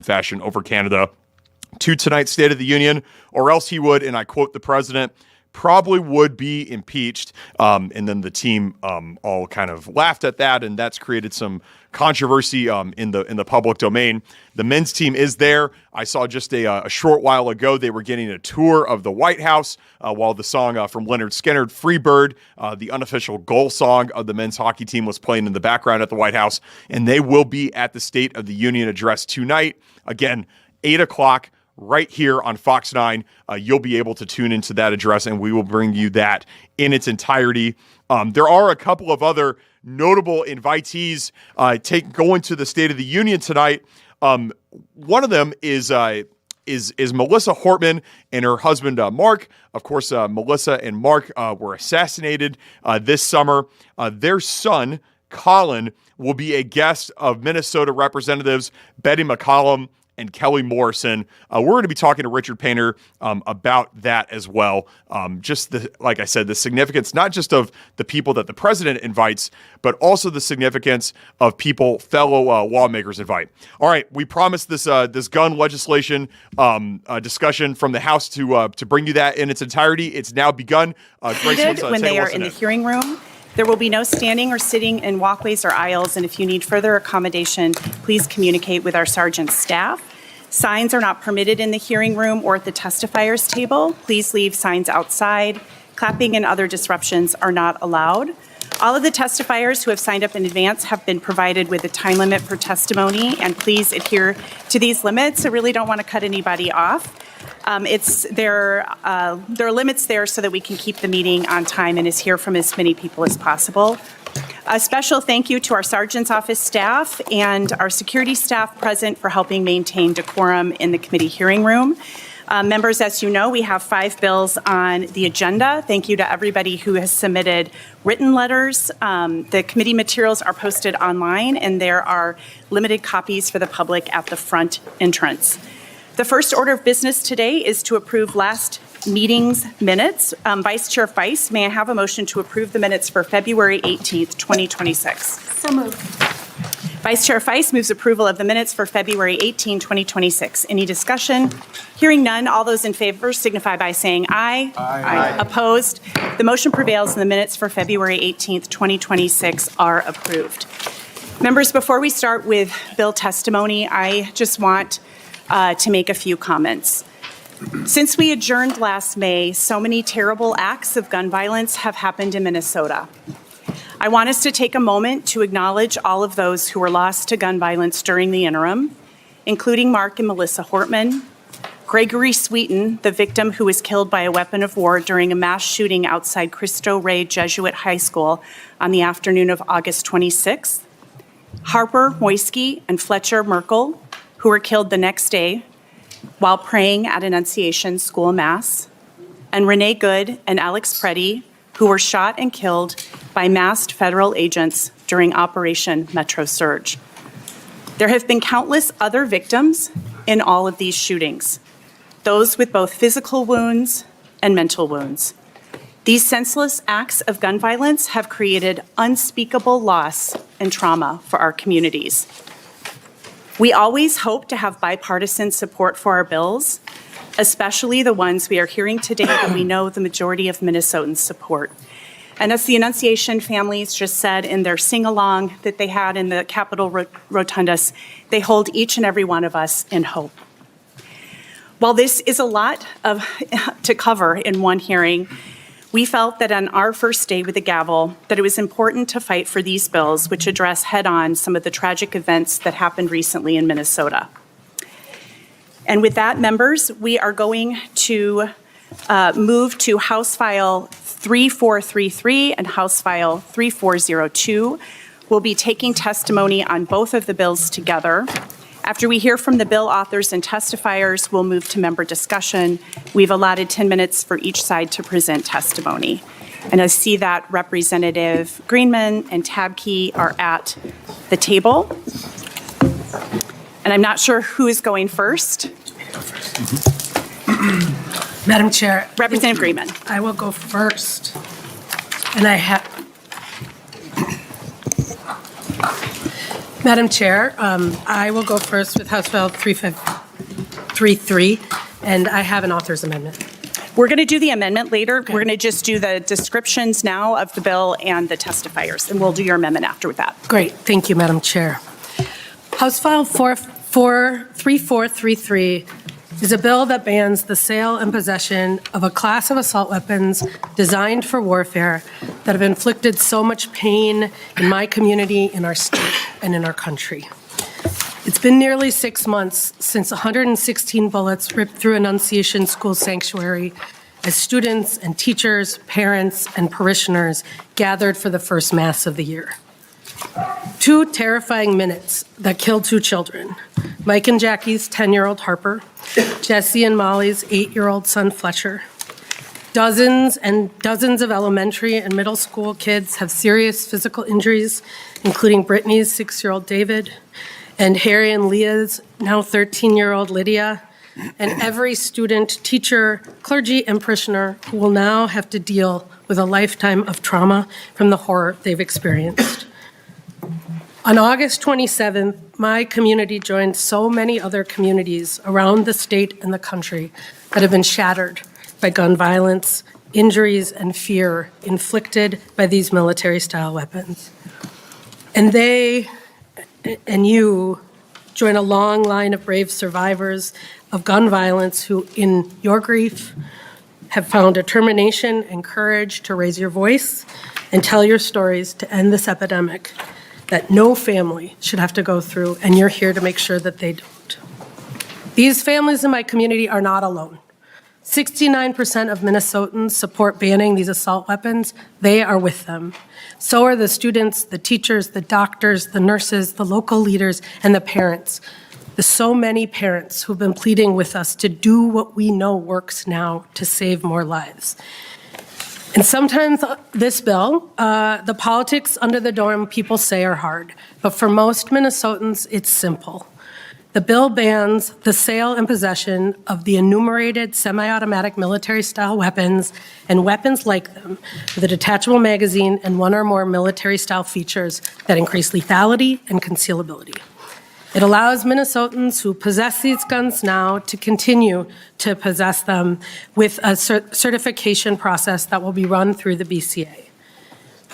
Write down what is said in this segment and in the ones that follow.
fashion over Canada to tonight's State of the Union, or else he would, and I quote the president, probably would be impeached. And then the team all kind of laughed at that, and that's created some controversy in the public domain. The men's team is there. I saw just a short while ago they were getting a tour of the White House while the song from Leonard Skinner, Free Bird, the unofficial goal song of the men's hockey team, was playing in the background at the White House. And they will be at the State of the Union address tonight. Again, 8 o'clock. Right here on Fox 9, you'll be able to tune into that address, and we will bring you that in its entirety. There are a couple of other notable invitees going to the State of the Union tonight. One of them is Melissa Hortman and her husband, Mark. Of course, Melissa and Mark were assassinated this summer. Their son, Colin, will be a guest of Minnesota Representatives Betty McCollum and Kelly Morrison. We're going to be talking to Richard Painter about that as well. Just like I said, the significance not just of the people that the president invites, but also the significance of people fellow lawmakers invite. All right, we promised this gun legislation discussion from the House to bring you that in its entirety. It's now begun. Grace, when they are in the hearing room. There will be no standing or sitting in walkways or aisles, and if you need further accommodation, please communicate with our sergeant staff. Signs are not permitted in the hearing room or at the testifiers table. Please leave signs outside. Clapping and other disruptions are not allowed. All of the testifiers who have signed up in advance have been provided with a time limit for testimony, and please adhere to these limits. I really don't want to cut anybody off. There are limits there so that we can keep the meeting on time and hear from as many people as possible. A special thank you to our sergeant's office staff and our security staff present for helping maintain decorum in the committee hearing room. Members, as you know, we have 5 bills on the agenda. Thank you to everybody who has submitted written letters. The committee materials are posted online, and there are limited copies for the public at the front entrance. The first order of business today is to approve last meeting's minutes. Vice Chair Feiss, may I have a motion to approve the minutes for February 18th, 2026? So moved. Vice Chair Feiss moves approval of the minutes for February 18, 2026. Any discussion? Hearing none, all those in favor signify by saying aye. Aye. Opposed? The motion prevails and the minutes for February 18th, 2026 are approved. Members, before we start with bill testimony, I just want to make a few comments. Since we adjourned last May, so many terrible acts of gun violence have happened in Minnesota. I want us to take a moment to acknowledge all of those who were lost to gun violence during the interim, including Mark and Melissa Hortman, Gregory Sweeten, the victim who was killed by a weapon of war during a mass shooting outside Cristo Rey Jesuit High School on the afternoon of August 26th, Harper Moisky and Fletcher Merkel, who were killed the next day while praying at Annunciation School Mass, and Renee Good and Alex Preddy, who were shot and killed by masked federal agents during Operation Metro Surge. There have been countless other victims in all of these shootings, those with both physical wounds and mental wounds. These senseless acts of gun violence have created unspeakable loss and trauma for our communities. We always hope to have bipartisan support for our bills, especially the ones we are hearing today that we know the majority of Minnesotans support. And as the Annunciation families just said in their sing-along that they had in the Capitol Rotundus, they hold each and every one of us in hope. While this is a lot to cover in one hearing, we felt that on our first day with the gavel that it was important to fight for these bills which address head-on some of the tragic events that happened recently in Minnesota. And with that, members, we are going to move to House File 3433 and House File 3402. We'll be taking testimony on both of the bills together. After we hear from the bill authors and testifiers, we'll move to member discussion. We've allotted 10 minutes for each side to present testimony. And I see that Representative Greenman and Tabke are at the table. And I'm not sure who is going first. Madam Chair. Representative Greenman. I will go first. And I have Madam Chair, I will go first with House Bill 3533, and I have an author's amendment. We're going to do the amendment later. We're going to just do the descriptions now of the bill and the testifiers, and we'll do your amendment after that. Great. Thank you, Madam Chair. House File 3433 is a bill that bans the sale and possession of a class of assault weapons designed for warfare that have inflicted so much pain in my community, in our state, and in our country. It's been nearly 6 months since 116 bullets ripped through Annunciation School Sanctuary as students and teachers, parents, and parishioners gathered for the first Mass of the year. 2 terrifying minutes that killed 2 children, Mike and Jackie's 10-year-old Harper, Jesse and Molly's 8-year-old son Fletcher. Dozens and dozens of elementary and middle school kids have serious physical injuries, including Brittany's 6-year-old David, and Harry and Leah's now 13-year-old Lydia, and every student, teacher, clergy, and parishioner who will now have to deal with a lifetime of trauma from the horror they've experienced. On August 27th, my community joined so many other communities around the state and the country that have been shattered by gun violence, injuries, and fear inflicted by these military-style weapons. And they and you join a long line of brave survivors of gun violence who, in your grief, have found determination and courage to raise your voice and tell your stories to end this epidemic that no family should have to go through, and you're here to make sure that they don't. These families in my community are not alone. 69% of Minnesotans support banning these assault weapons. They are with them. So are the students, the teachers, the doctors, the nurses, the local leaders, and the parents. The so many parents who've been pleading with us to do what we know works now to save more lives. And sometimes this bill, the politics under the dome, people say are hard. But for most Minnesotans, it's simple. The bill bans the sale and possession of the enumerated semi-automatic military-style weapons and weapons like them with a detachable magazine and 1 or more military-style features that increase lethality and concealability. It allows Minnesotans who possess these guns now to continue to possess them with a certification process that will be run through the BCA.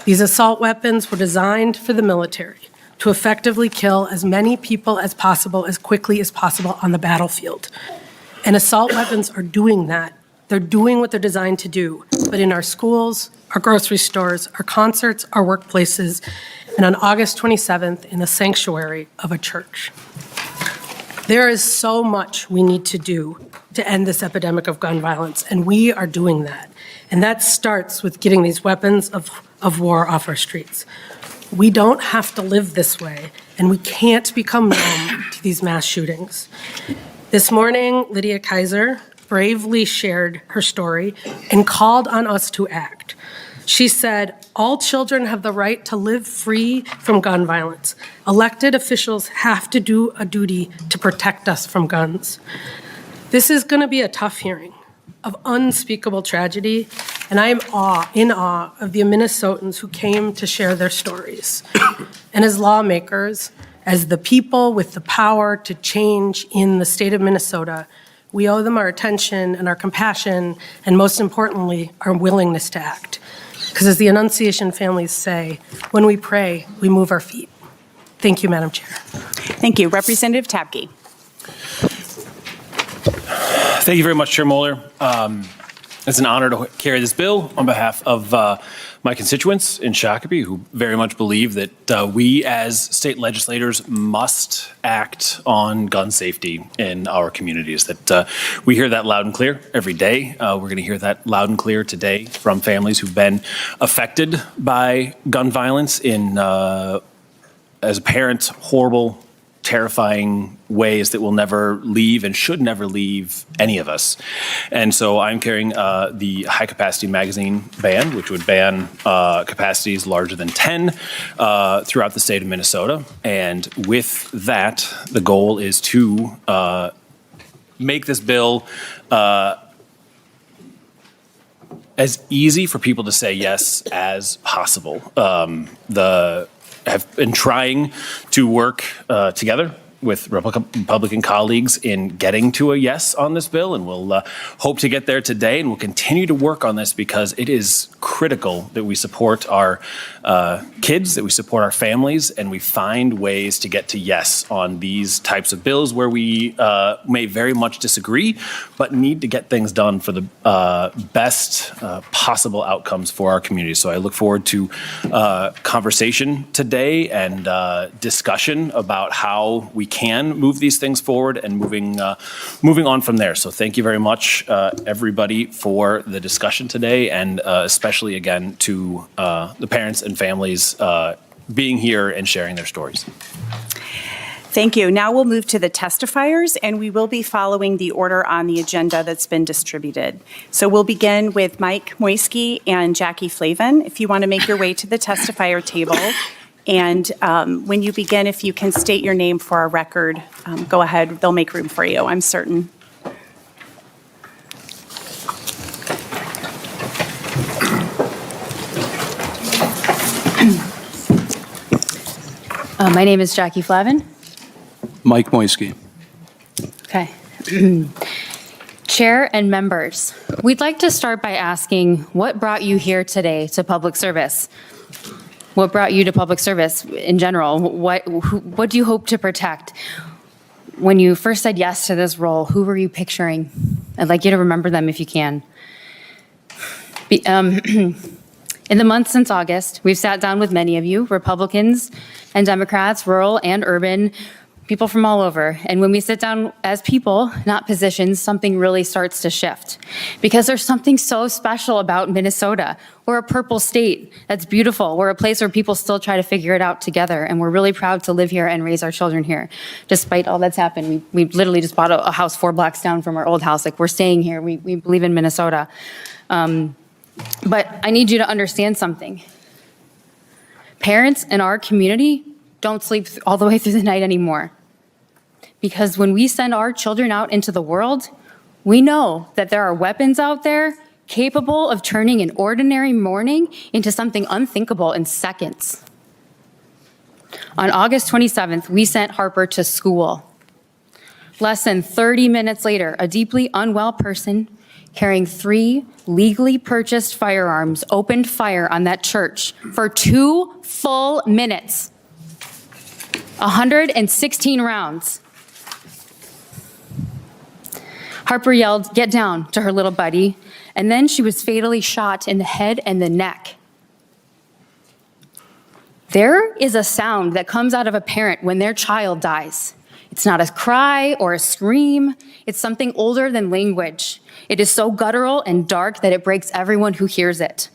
These assault weapons were designed for the military to effectively kill as many people as possible, as quickly as possible on the battlefield. And assault weapons are doing that. They're doing what they're designed to do, but in our schools, our grocery stores, our concerts, our workplaces, and on August 27th in the sanctuary of a church. There is so much we need to do to end this epidemic of gun violence, and we are doing that. And that starts with getting these weapons of war off our streets. We don't have to live this way, and we can't become numb to these mass shootings. This morning, Lydia Kaiser bravely shared her story and called on us to act. She said, all children have the right to live free from gun violence. Elected officials have to do a duty to protect us from guns. This is going to be a tough hearing of unspeakable tragedy, and I am in awe of the Minnesotans who came to share their stories. And as lawmakers, as the people with the power to change in the state of Minnesota, we owe them our attention and our compassion, and most importantly, our willingness to act. Because as the Annunciation families say, when we pray, we move our feet. Thank you, Madam Chair. Thank you. Representative Tabke. Thank you very much, Chair Moeller. It's an honor to carry this bill on behalf of my constituents in Shakopee, who very much believe that we as state legislators must act on gun safety in our communities. That we hear that loud and clear every day. We're going to hear that loud and clear today from families who've been affected by gun violence in, as a parent, horrible, terrifying ways that will never leave and should never leave any of us. And so I'm carrying the high capacity magazine ban, which would ban capacities larger than 10 throughout the state of Minnesota. And with that, the goal is to make this bill as easy for people to say yes as possible. have been trying to work together with Republican colleagues in getting to a yes on this bill, and we'll hope to get there today, and we'll continue to work on this because it is critical that we support our kids, that we support our families, and we find ways to get to yes on these types of bills where we may very much disagree, but need to get things done for the best possible outcomes for our community. So I look forward to conversation today and discussion about how we can move these things forward and moving on from there. So thank you very much, everybody, for the discussion today, and especially again to the parents and families being here and sharing their stories. Thank you. Now we'll move to the testifiers, and we will be following the order on the agenda that's been distributed. So we'll begin with Mike Moisky and Jackie Flavin. If you want to make your way to the testifier table, and when you begin, if you can state your name for our record, go ahead. They'll make room for you, I'm certain. My name is Jackie Flavin. Mike Moisky. Okay. Chair and members, we'd like to start by asking what brought you here today to public service? What brought you to public service in general? What do you hope to protect? When you first said yes to this role, who were you picturing? I'd like you to remember them if you can. In the months since August, we've sat down with many of you, Republicans and Democrats, rural and urban, people from all over. And when we sit down as people, not positions, something really starts to shift. Because there's something so special about Minnesota. We're a purple state that's beautiful. We're a place where people still try to figure it out together. And we're really proud to live here and raise our children here. Despite all that's happened, we literally just bought a house 4 blocks down from our old house. Like, we're staying here. We believe in Minnesota. But I need you to understand something. Parents in our community don't sleep all the way through the night anymore. Because when we send our children out into the world, we know that there are weapons out there capable of turning an ordinary morning into something unthinkable in seconds. On August 27th, we sent Harper to school. Less than 30 minutes later, a deeply unwell person carrying 3 legally purchased firearms opened fire on that church for 2 full minutes. 116 rounds. Harper yelled, "Get down," to her little buddy, and then she was fatally shot in the head and the neck. There is a sound that comes out of a parent when their child dies. It's not a cry or a scream. It's something older than language. It is so guttural and dark that it breaks everyone who hears it.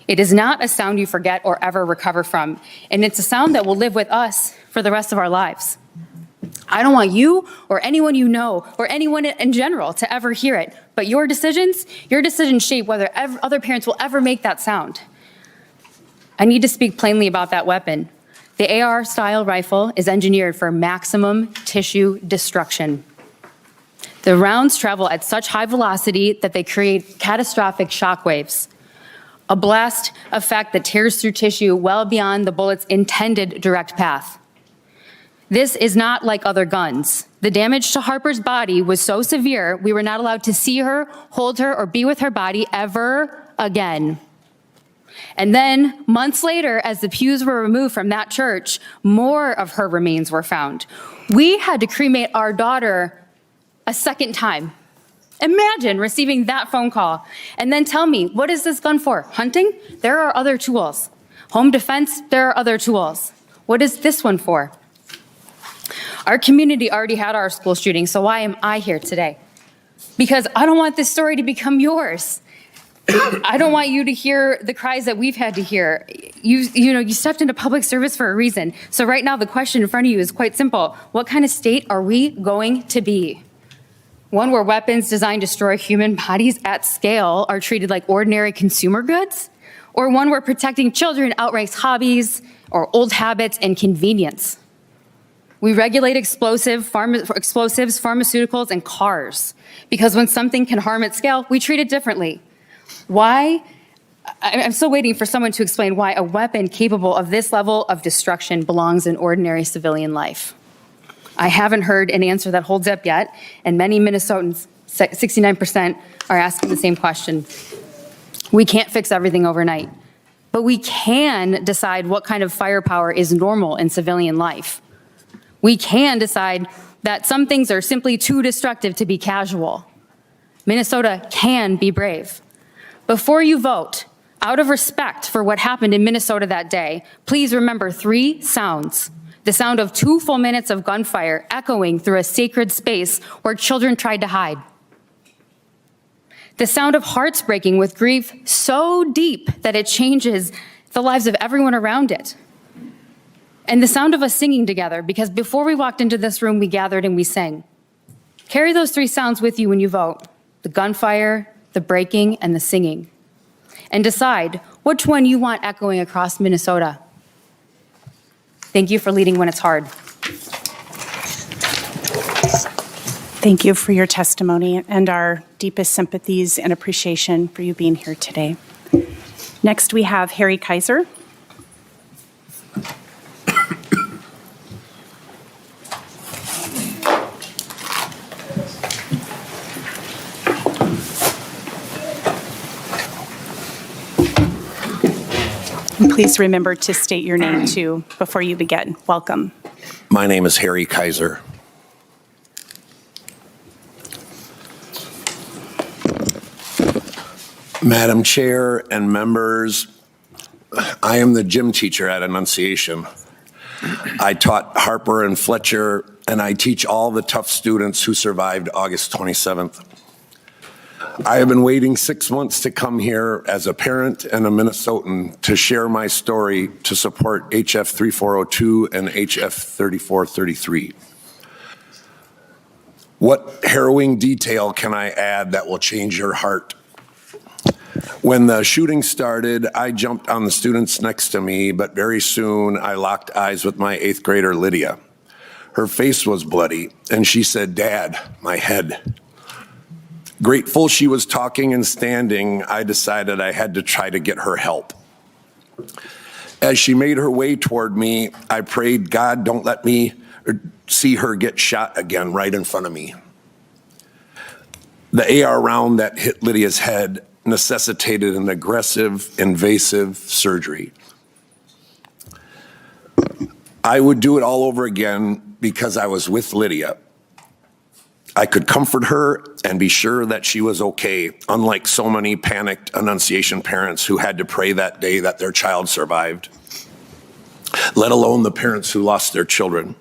It is not a sound you forget or ever recover from, and it's a sound that will live with us for the rest of our lives. I don't want you or anyone you know or anyone in general to ever hear it, but your decisions shape whether other parents will ever make that sound. I need to speak plainly about that weapon. The AR-style rifle is engineered for maximum tissue destruction. The rounds travel at such high velocity that they create catastrophic shockwaves, a blast effect that tears through tissue well beyond the bullet's intended direct path. This is not like other guns. The damage to Harper's body was so severe, we were not allowed to see her, hold her, or be with her body ever again. And then, months later, as the pews were removed from that church, more of her remains were found. We had to cremate our daughter a second time. Imagine receiving that phone call. And then tell me, what is this gun for? Hunting? There are other tools. Home defense? There are other tools. What is this one for? Our community already had our school shooting, so why am I here today? Because I don't want this story to become yours. I don't want you to hear the cries that we've had to hear. You stepped into public service for a reason. So right now the question in front of you is quite simple. What kind of state are we going to be? One where weapons designed to destroy human bodies at scale are treated like ordinary consumer goods? Or one where protecting children outranks hobbies or old habits and convenience? We regulate explosives, pharmaceuticals, and cars. Because when something can harm at scale, we treat it differently. Why I'm still waiting for someone to explain why a weapon capable of this level of destruction belongs in ordinary civilian life. I haven't heard an answer that holds up yet, and many Minnesotans, 69%, are asking the same question. We can't fix everything overnight, but we can decide what kind of firepower is normal in civilian life. We can decide that some things are simply too destructive to be casual. Minnesota can be brave. Before you vote, out of respect for what happened in Minnesota that day, please remember 3 sounds. The sound of 2 full minutes of gunfire echoing through a sacred space where children tried to hide. The sound of hearts breaking with grief so deep that it changes the lives of everyone around it. And the sound of us singing together, because before we walked into this room, we gathered and we sang. Carry those 3 sounds with you when you vote: the gunfire, the breaking, and the singing. And decide which one you want echoing across Minnesota. Thank you for leading when it's hard. Thank you for your testimony and our deepest sympathies and appreciation for you being here today. Next, we have Harry Kaiser. And please remember to state your name too before you begin. Welcome. My name is Harry Kaiser. Madam Chair and members, I am the gym teacher at Annunciation. I taught Harper and Fletcher, and I teach all the tough students who survived August 27th. I have been waiting 6 months to come here as a parent and a Minnesotan to share my story to support HF 3402 and HF 3433. What harrowing detail can I add that will change your heart? When the shooting started, I jumped on the students next to me, but very soon I locked eyes with my 8th grader, Lydia. Her face was bloody, and she said, "Dad, my head." Grateful she was talking and standing, I decided I had to try to get her help. As she made her way toward me, I prayed, "God, don't let me see her get shot again right in front of me." The AR round that hit Lydia's head necessitated an aggressive, invasive surgery. I would do it all over again because I was with Lydia. I could comfort her and be sure that she was okay, unlike so many panicked Annunciation parents who had to pray that day that their child survived, let alone the parents who lost their children.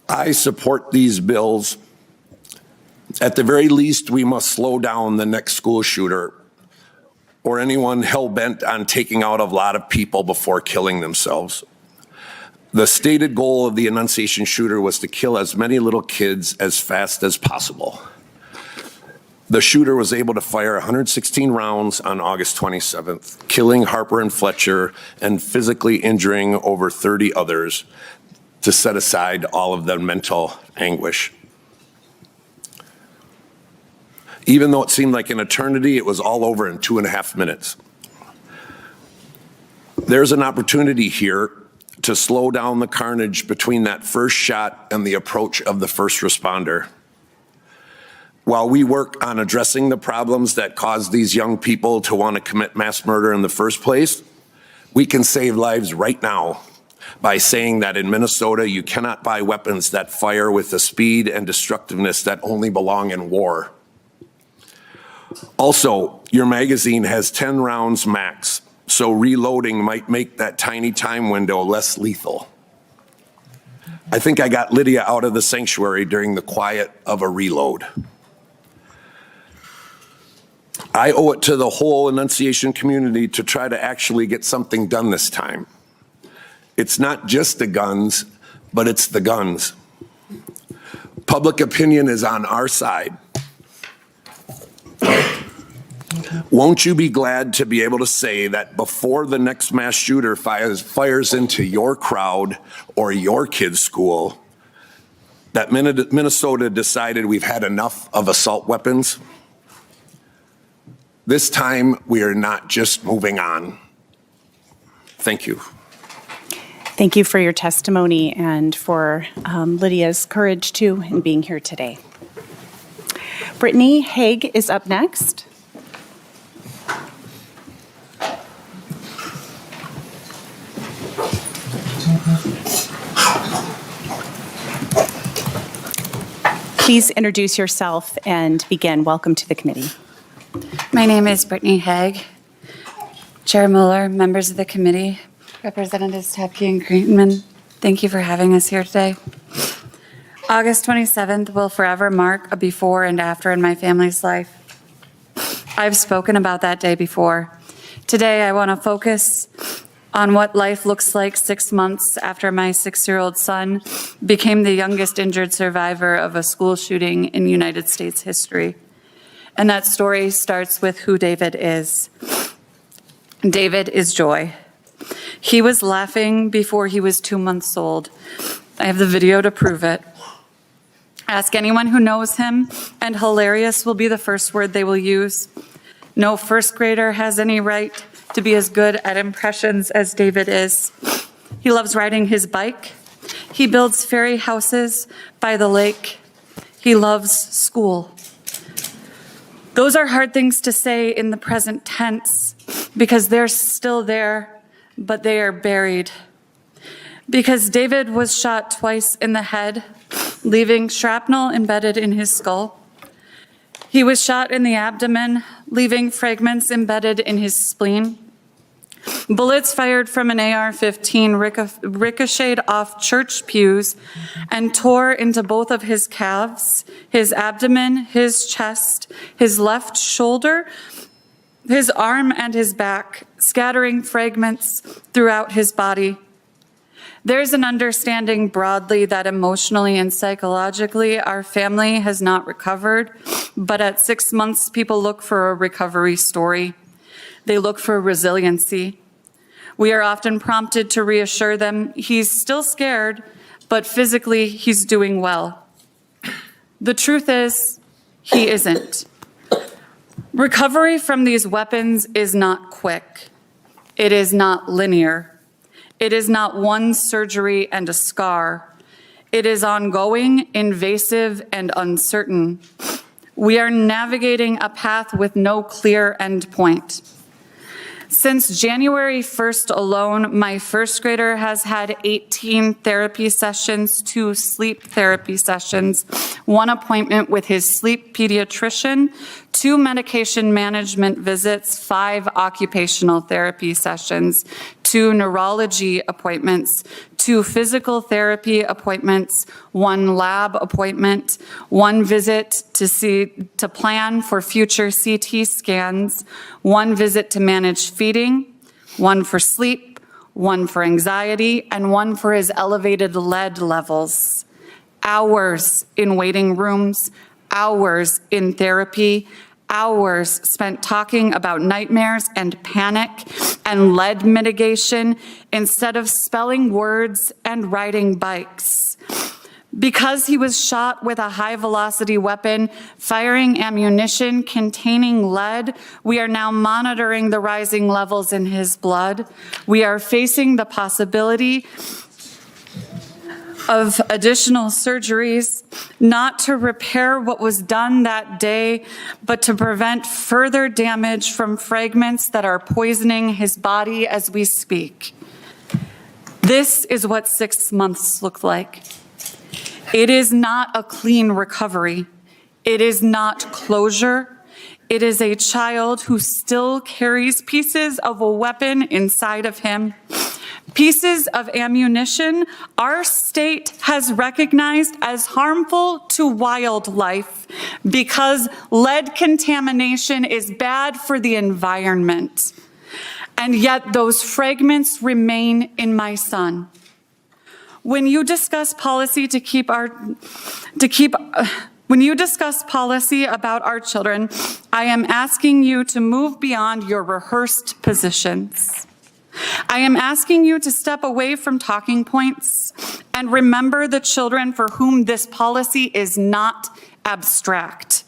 I support these bills. At the very least, we must slow down the next school shooter or anyone hell-bent on taking out a lot of people before killing themselves. The stated goal of the Annunciation shooter was to kill as many little kids as fast as possible. The shooter was able to fire 116 rounds on August 27th, killing Harper and Fletcher and physically injuring over 30 others, to set aside all of the mental anguish. Even though it seemed like an eternity, it was all over in 2.5 minutes. There's an opportunity here to slow down the carnage between that first shot and the approach of the first responder. While we work on addressing the problems that cause these young people to want to commit mass murder in the first place, we can save lives right now by saying that in Minnesota, you cannot buy weapons that fire with the speed and destructiveness that only belong in war. Also, your magazine has 10 rounds max, so reloading might make that tiny time window less lethal. I think I got Lydia out of the sanctuary during the quiet of a reload. I owe it to the whole Annunciation community to try to actually get something done this time. It's not just the guns, but it's the guns. Public opinion is on our side. Won't you be glad to be able to say that before the next mass shooter fires into your crowd or your kid's school, that Minnesota decided we've had enough of assault weapons? This time, we are not just moving on. Thank you. Thank you for your testimony and for Lydia's courage, too, in being here today. Brittany Haig is up next. Please introduce yourself and begin. Welcome to the committee. My name is Brittany Haig. Chair Mueller, members of the committee, Representatives Tepke and Creetman, thank you for having us here today. August 27th will forever mark a before and after in my family's life. I've spoken about that day before. Today, I want to focus on what life looks like 6 months after my 6-year-old son became the youngest injured survivor of a school shooting in United States history. And that story starts with who David is. David is joy. He was laughing before he was 2 months old. I have the video to prove it. Ask anyone who knows him, and hilarious will be the first word they will use. No first grader has any right to be as good at impressions as David is. He loves riding his bike. He builds fairy houses by the lake. He loves school. Those are hard things to say in the present tense because they're still there, but they are buried. Because David was shot twice in the head, leaving shrapnel embedded in his skull. He was shot in the abdomen, leaving fragments embedded in his spleen. Bullets fired from an AR-15 ricocheted off church pews and tore into both of his calves, his abdomen, his chest, his left shoulder, his arm, and his back, scattering fragments throughout his body. There's an understanding broadly that emotionally and psychologically our family has not recovered, but at 6 months, people look for a recovery story. They look for resiliency. We are often prompted to reassure them he's still scared, but physically he's doing well. The truth is, he isn't. Recovery from these weapons is not quick. It is not linear. It is not one surgery and a scar. It is ongoing, invasive, and uncertain. We are navigating a path with no clear end point. Since January 1st alone, my first grader has had 18 therapy sessions, 2 sleep therapy sessions, 1 appointment with his sleep pediatrician, 2 medication management visits, 5 occupational therapy sessions, 2 neurology appointments, 2 physical therapy appointments, 1 lab appointment, 1 visit to plan for future CT scans, 1 visit to manage feeding, 1 for sleep, 1 for anxiety, and 1 for his elevated lead levels. Hours in waiting rooms, hours in therapy, hours spent talking about nightmares and panic and lead mitigation instead of spelling words and riding bikes. Because he was shot with a high-velocity weapon, firing ammunition containing lead, we are now monitoring the rising levels in his blood. We are facing the possibility of additional surgeries, not to repair what was done that day, but to prevent further damage from fragments that are poisoning his body as we speak. This is what 6 months look like. It is not a clean recovery. It is not closure. It is a child who still carries pieces of a weapon inside of him. Pieces of ammunition our state has recognized as harmful to wildlife because lead contamination is bad for the environment. And yet those fragments remain in my son. When you discuss policy when you discuss policy about our children, I am asking you to move beyond your rehearsed positions. I am asking you to step away from talking points and remember the children for whom this policy is not abstract.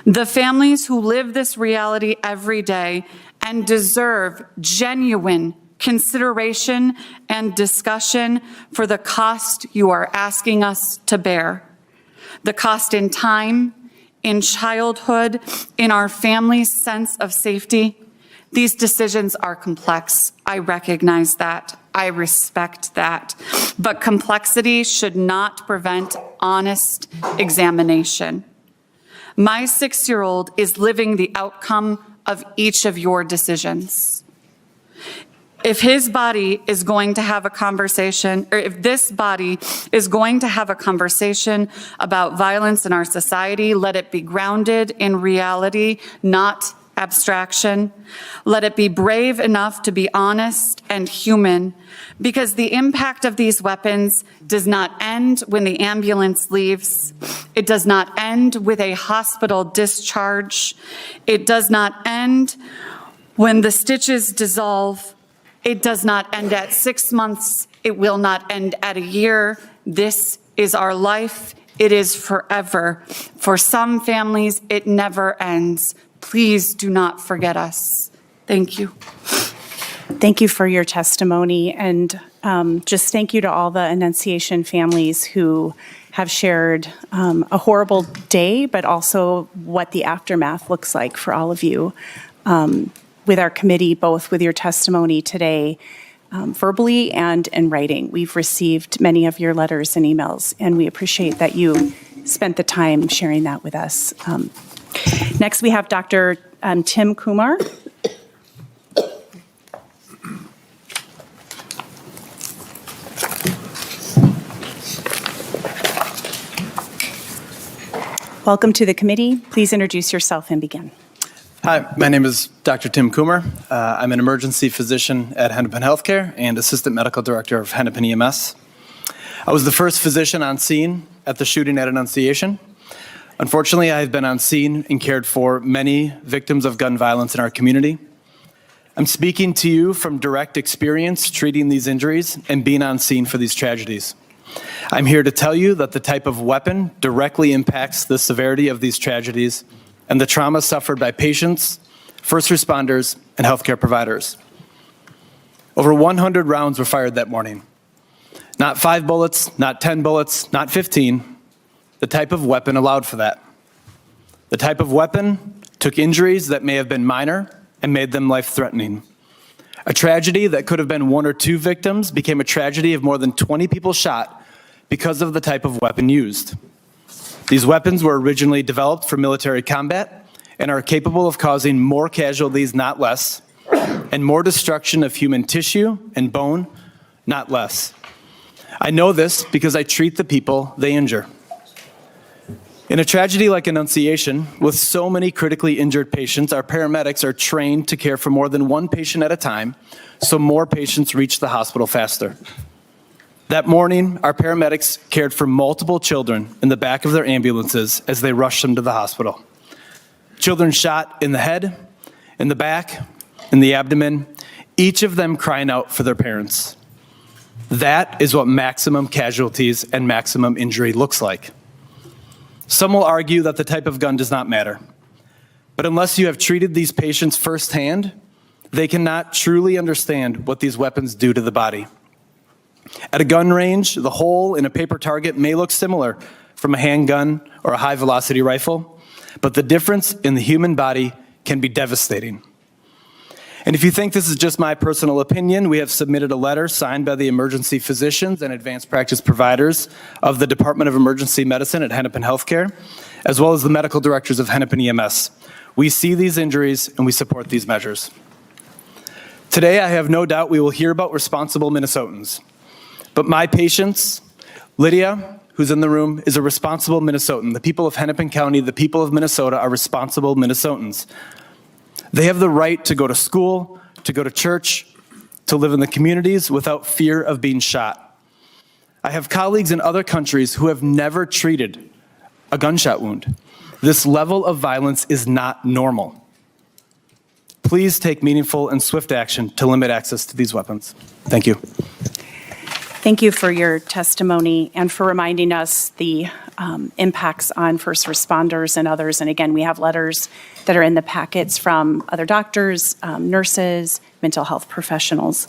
The families who live this reality every day and deserve genuine consideration and discussion for the cost you are asking us to bear. The cost in time, in childhood, in our family's sense of safety. These decisions are complex. I recognize that. I respect that. But complexity should not prevent honest examination. My 6-year-old is living the outcome of each of your decisions. If his body is going to have a conversation, or if this body is going to have a conversation about violence in our society, let it be grounded in reality, not abstraction. Let it be brave enough to be honest and human, because the impact of these weapons does not end when the ambulance leaves. It does not end with a hospital discharge. It does not end when the stitches dissolve. It does not end at 6 months. It will not end at a year. This is our life. It is forever. For some families, it never ends. Please do not forget us. Thank you. Thank you for your testimony, and just thank you to all the Annunciation families who have shared a horrible day, but also what the aftermath looks like for all of you. With our committee, both with your testimony today, verbally and in writing. We've received many of your letters and emails, and we appreciate that you spent the time sharing that with us. Next, we have Dr. Tim Kumar. Welcome to the committee. Please introduce yourself and begin. Hi, my name is Dr. Tim Kumar. I'm an emergency physician at Hennepin Healthcare and assistant medical director of Hennepin EMS. I was the first physician on scene at the shooting at Annunciation. Unfortunately, I've been on scene and cared for many victims of gun violence in our community. I'm speaking to you from direct experience treating these injuries and being on scene for these tragedies. I'm here to tell you that the type of weapon directly impacts the severity of these tragedies and the trauma suffered by patients, first responders, and healthcare providers. Over 100 rounds were fired that morning. Not 5 bullets, not 10 bullets, not 15. The type of weapon allowed for that. The type of weapon took injuries that may have been minor and made them life-threatening. A tragedy that could have been 1 or 2 victims became a tragedy of more than 20 people shot because of the type of weapon used. These weapons were originally developed for military combat and are capable of causing more casualties, not less, and more destruction of human tissue and bone, not less. I know this because I treat the people they injure. In a tragedy like Annunciation, with so many critically injured patients, our paramedics are trained to care for more than 1 patient at a time, so more patients reach the hospital faster. That morning, our paramedics cared for multiple children in the back of their ambulances as they rushed them to the hospital. Children shot in the head, in the back, in the abdomen, each of them crying out for their parents. That is what maximum casualties and maximum injury looks like. Some will argue that the type of gun does not matter. But unless you have treated these patients firsthand, they cannot truly understand what these weapons do to the body. At a gun range, the hole in a paper target may look similar from a handgun or a high-velocity rifle, but the difference in the human body can be devastating. And if you think this is just my personal opinion, we have submitted a letter signed by the emergency physicians and advanced practice providers of the Department of Emergency Medicine at Hennepin Healthcare, as well as the medical directors of Hennepin EMS. We see these injuries and we support these measures. Today, I have no doubt we will hear about responsible Minnesotans. But my patients, Lydia, who's in the room, is a responsible Minnesotan. The people of Hennepin County, the people of Minnesota are responsible Minnesotans. They have the right to go to school, to go to church, to live in the communities without fear of being shot. I have colleagues in other countries who have never treated a gunshot wound. This level of violence is not normal. Please take meaningful and swift action to limit access to these weapons. Thank you. Thank you for your testimony and for reminding us the impacts on first responders and others. And again, we have letters that are in the packets from other doctors, nurses, mental health professionals.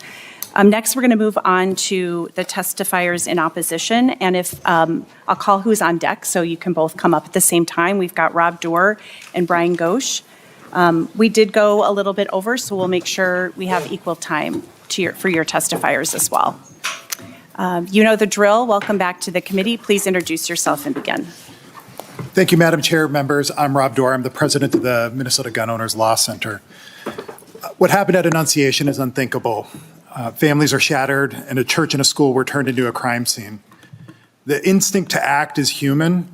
Next, we're going to move on to the testifiers in opposition. And if I'll call who's on deck so you can both come up at the same time. We've got Rob Dorr and Brian Ghosh. We did go a little bit over, so we'll make sure we have equal time for your testifiers as well. You know the drill. Welcome back to the committee. Please introduce yourself and begin. Thank you, Madam Chair, members. I'm Rob Dorr. I'm the president of the Minnesota Gun Owners Law Center. What happened at Annunciation is unthinkable. Families are shattered, and a church and a school were turned into a crime scene. The instinct to act is human.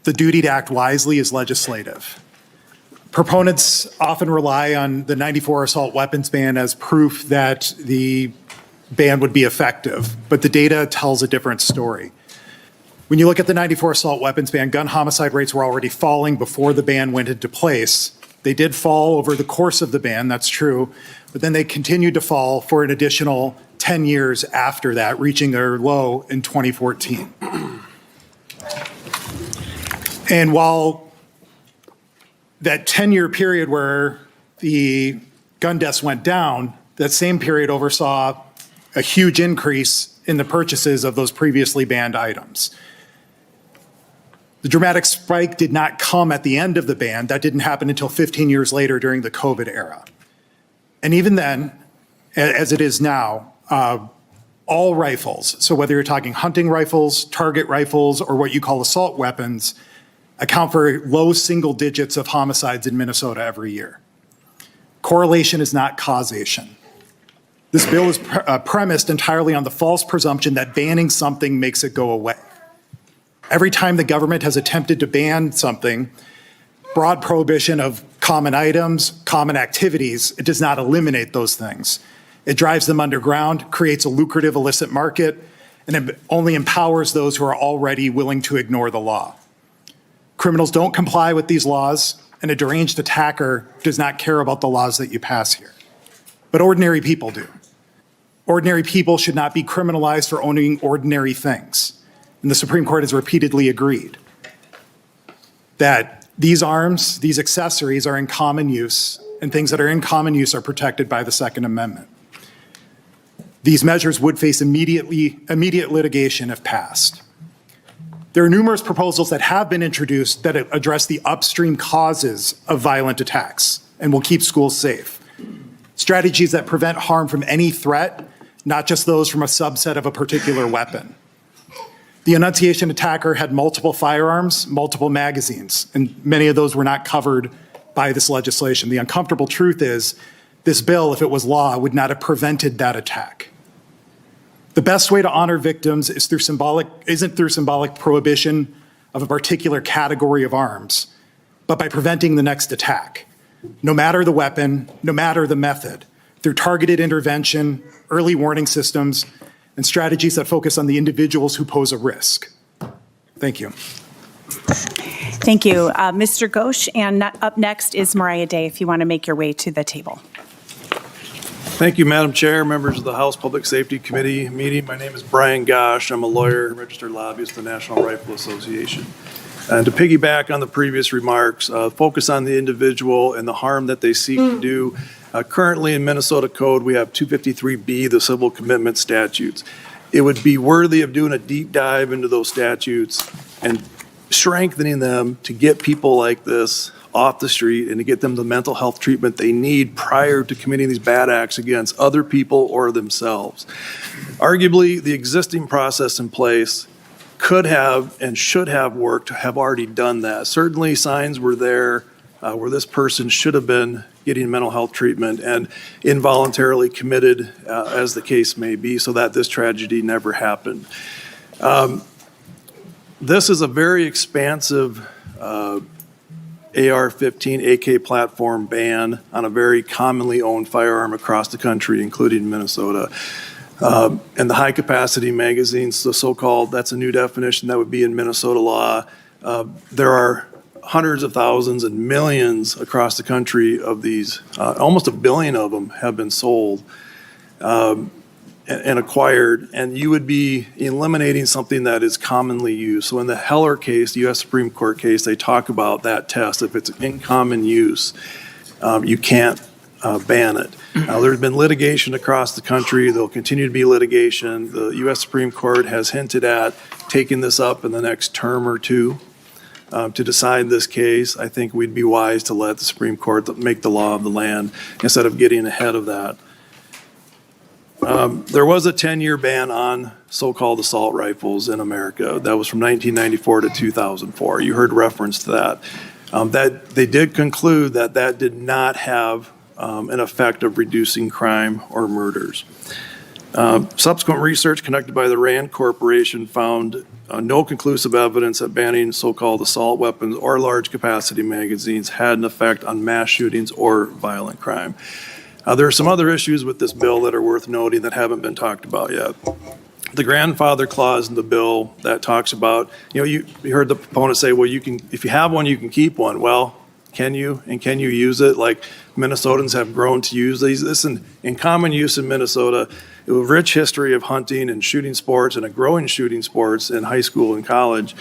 The duty to act wisely is legislative. Proponents often rely on the '94 assault weapons ban as proof that the ban would be effective, but the data tells a different story. When you look at the '94 assault weapons ban, gun homicide rates were already falling before the ban went into place. They did fall over the course of the ban, that's true, but then they continued to fall for an additional 10 years after that, reaching their low in 2014. And while that 10-year period where the gun deaths went down, that same period oversaw a huge increase in the purchases of those previously banned items. The dramatic spike did not come at the end of the ban. That didn't happen until 15 years later during the COVID era. And even then, as it is now, all rifles, so whether you're talking hunting rifles, target rifles, or what you call assault weapons, account for low single digits of homicides in Minnesota every year. Correlation is not causation. This bill is premised entirely on the false presumption that banning something makes it go away. Every time the government has attempted to ban something, broad prohibition of common items, common activities, it does not eliminate those things. It drives them underground, creates a lucrative illicit market, and it only empowers those who are already willing to ignore the law. Criminals don't comply with these laws, and a deranged attacker does not care about the laws that you pass here. But ordinary people do. Ordinary people should not be criminalized for owning ordinary things. And the Supreme Court has repeatedly agreed that these arms, these accessories are in common use, and things that are in common use are protected by the Second Amendment. These measures would face immediate litigation if passed. There are numerous proposals that have been introduced that address the upstream causes of violent attacks and will keep schools safe. Strategies that prevent harm from any threat, not just those from a subset of a particular weapon. The Annunciation attacker had multiple firearms, multiple magazines, and many of those were not covered by this legislation. The uncomfortable truth is this bill, if it was law, would not have prevented that attack. The best way to honor victims isn't through symbolic prohibition of a particular category of arms, but by preventing the next attack, no matter the weapon, no matter the method, through targeted intervention, early warning systems, and strategies that focus on the individuals who pose a risk. Thank you. Thank you. Mr. Ghosh, and up next is Mariah Day, if you want to make your way to the table. Thank you, Madam Chair, members of the House Public Safety Committee meeting. My name is Brian Ghosh. I'm a lawyer, registered lobbyist of the National Rifle Association. And to piggyback on the previous remarks, focus on the individual and the harm that they seek to do. Currently in Minnesota Code, we have 253B, the civil commitment statutes. It would be worthy of doing a deep dive into those statutes and strengthening them to get people like this off the street and to get them the mental health treatment they need prior to committing these bad acts against other people or themselves. Arguably, the existing process in place could have and should have worked to have already done that. Certainly signs were there where this person should have been getting mental health treatment and involuntarily committed, as the case may be, so that this tragedy never happened. This is a very expansive AR-15 AK platform ban on a very commonly owned firearm across the country, including Minnesota. And the high-capacity magazines, the so-called, that's a new definition that would be in Minnesota law. There are hundreds of thousands and millions across the country of these. Almost 1 billion of them have been sold. and acquired, and you would be eliminating something that is commonly used. So in the Heller case, the U.S. Supreme Court case, they talk about that test. If it's in common use, you can't ban it. Now, there's been litigation across the country. There'll continue to be litigation. The U.S. Supreme Court has hinted at taking this up in the next term or two to decide this case. I think we'd be wise to let the Supreme Court make the law of the land instead of getting ahead of that. There was a 10-year ban on so-called assault rifles in America. That was from 1994 to 2004. You heard reference to that. That they did conclude that that did not have an effect of reducing crime or murders. Subsequent research conducted by the RAND Corporation found no conclusive evidence that banning so-called assault weapons or large capacity magazines had an effect on mass shootings or violent crime. There are some other issues with this bill that are worth noting that haven't been talked about yet. The grandfather clause in the bill that talks about, you heard the proponent say, well, you can, if you have one, you can keep one. Well, can you? And can you use it? Like Minnesotans have grown to use these. This in common use in Minnesota, a rich history of hunting and shooting sports and a growing shooting sports in high school and college.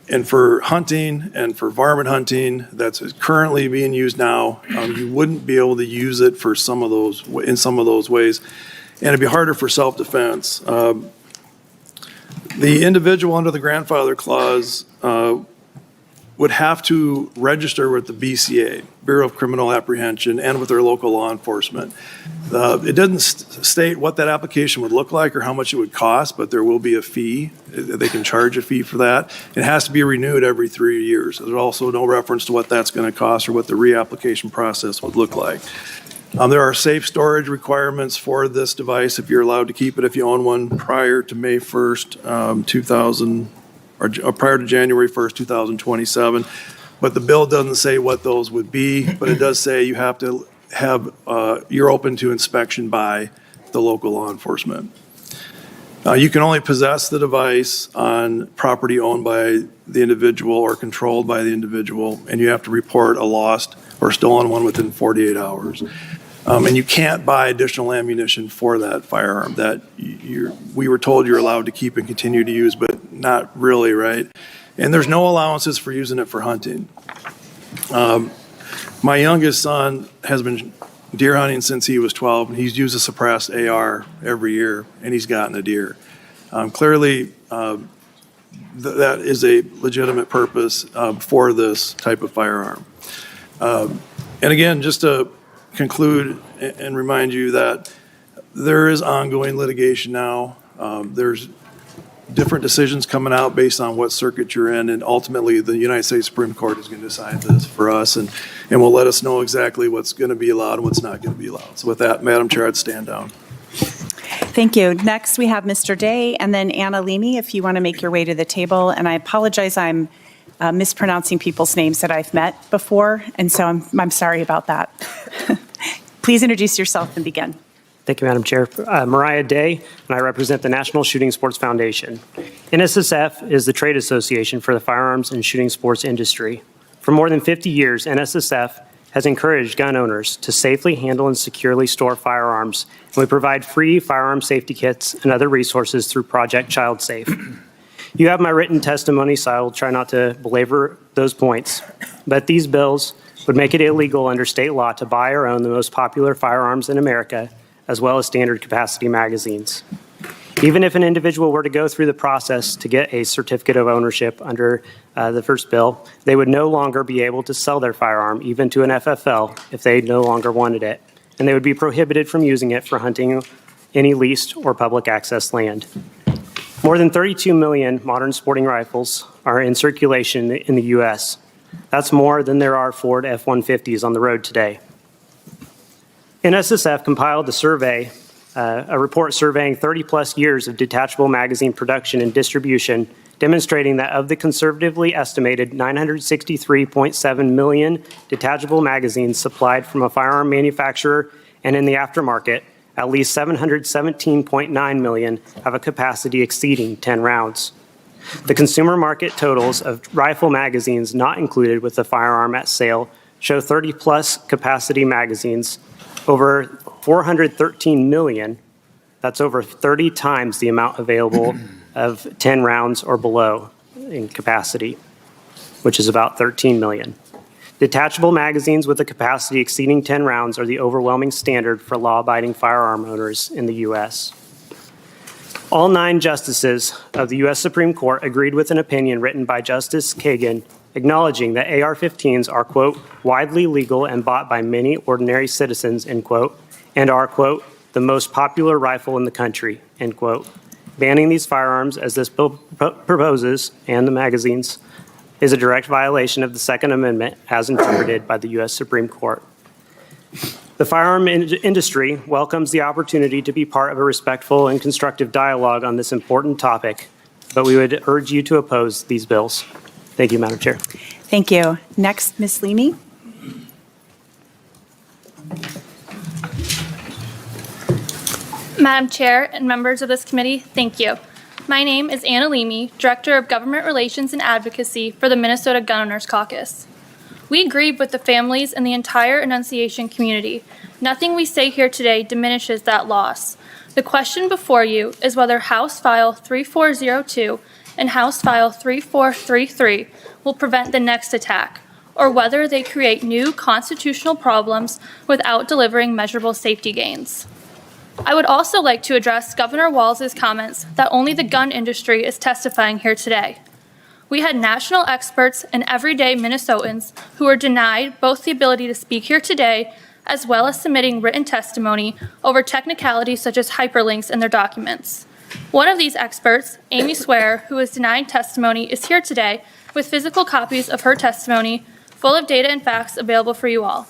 And for hunting and for varmint hunting, that's currently being used now. You wouldn't be able to use it for some of those ways, and it'd be harder for self-defense. The individual under the grandfather clause would have to register with the BCA, Bureau of Criminal Apprehension, and with their local law enforcement. It doesn't state what that application would look like or how much it would cost, but there will be a fee. They can charge a fee for that. It has to be renewed every 3 years. There's also no reference to what that's going to cost or what the reapplication process would look like. There are safe storage requirements for this device if you're allowed to keep it if you own one prior to May 1st, 2000, or prior to January 1st, 2027. But the bill doesn't say what those would be, but it does say you have to have, you're open to inspection by the local law enforcement. You can only possess the device on property owned by the individual or controlled by the individual, and you have to report a lost or stolen one within 48 hours. And you can't buy additional ammunition for that firearm that we were told you're allowed to keep and continue to use, but not really, right? And there's no allowances for using it for hunting. My youngest son has been deer hunting since he was 12, and he's used a suppressed AR every year, and he's gotten a deer. Clearly, that is a legitimate purpose for this type of firearm. And again, just to conclude and remind you that there is ongoing litigation now. There's different decisions coming out based on what circuit you're in, and ultimately the United States Supreme Court is going to decide this for us, and will let us know exactly what's going to be allowed and what's not going to be allowed. So with that, Madam Chair, I'd stand down. Thank you. Next, we have Mr. Day, and then Anna Leamy, if you want to make your way to the table. And I apologize, I'm mispronouncing people's names that I've met before, and so I'm sorry about that. Please introduce yourself and begin. Thank you, Madam Chair. Mariah Day, and I represent the National Shooting Sports Foundation. NSSF is the trade association for the firearms and shooting sports industry. For more than 50 years, NSSF has encouraged gun owners to safely handle and securely store firearms, and we provide free firearm safety kits and other resources through Project Child Safe. You have my written testimony, so I will try not to belabor those points, but these bills would make it illegal under state law to buy or own the most popular firearms in America, as well as standard capacity magazines. Even if an individual were to go through the process to get a certificate of ownership under the first bill, they would no longer be able to sell their firearm, even to an FFL, if they no longer wanted it, and they would be prohibited from using it for hunting any leased or public access land. More than 32 million modern sporting rifles are in circulation in the U.S. That's more than there are Ford F-150s on the road today. NSSF compiled a report surveying 30-plus years of detachable magazine production and distribution, demonstrating that of the conservatively estimated 963.7 million detachable magazines supplied from a firearm manufacturer and in the aftermarket, at least 717.9 million have a capacity exceeding 10 rounds. The consumer market totals of rifle magazines not included with the firearm at sale show 30-plus capacity magazines over 413 million That's over 30 times the amount available of 10 rounds or below in capacity, which is about 13 million. Detachable magazines with a capacity exceeding 10 rounds are the overwhelming standard for law-abiding firearm owners in the U.S. All 9 justices of the U.S. Supreme Court agreed with an opinion written by Justice Kagan acknowledging that AR-15s are, quote, widely legal and bought by many ordinary citizens, end quote, and are, quote, the most popular rifle in the country, end quote. Banning these firearms, as this bill proposes, and the magazines, is a direct violation of the Second Amendment as interpreted by the U.S. Supreme Court. The firearm industry welcomes the opportunity to be part of a respectful and constructive dialogue on this important topic, but we would urge you to oppose these bills. Thank you, Madam Chair. Thank you. Next, Ms. Leamy. Madam Chair and members of this committee, thank you. My name is Anna Leamy, Director of Government Relations and Advocacy for the Minnesota Gun Owners Caucus. We grieve with the families and the entire Annunciation community. Nothing we say here today diminishes that loss. The question before you is whether House File 3402 and House File 3433 will prevent the next attack, or whether they create new constitutional problems without delivering measurable safety gains. I would also like to address Governor Walz's comments that only the gun industry is testifying here today. We had national experts and everyday Minnesotans who were denied both the ability to speak here today as well as submitting written testimony over technicalities such as hyperlinks in their documents. One of these experts, Amy Swear, who was denied testimony, is here today with physical copies of her testimony full of data and facts available for you all.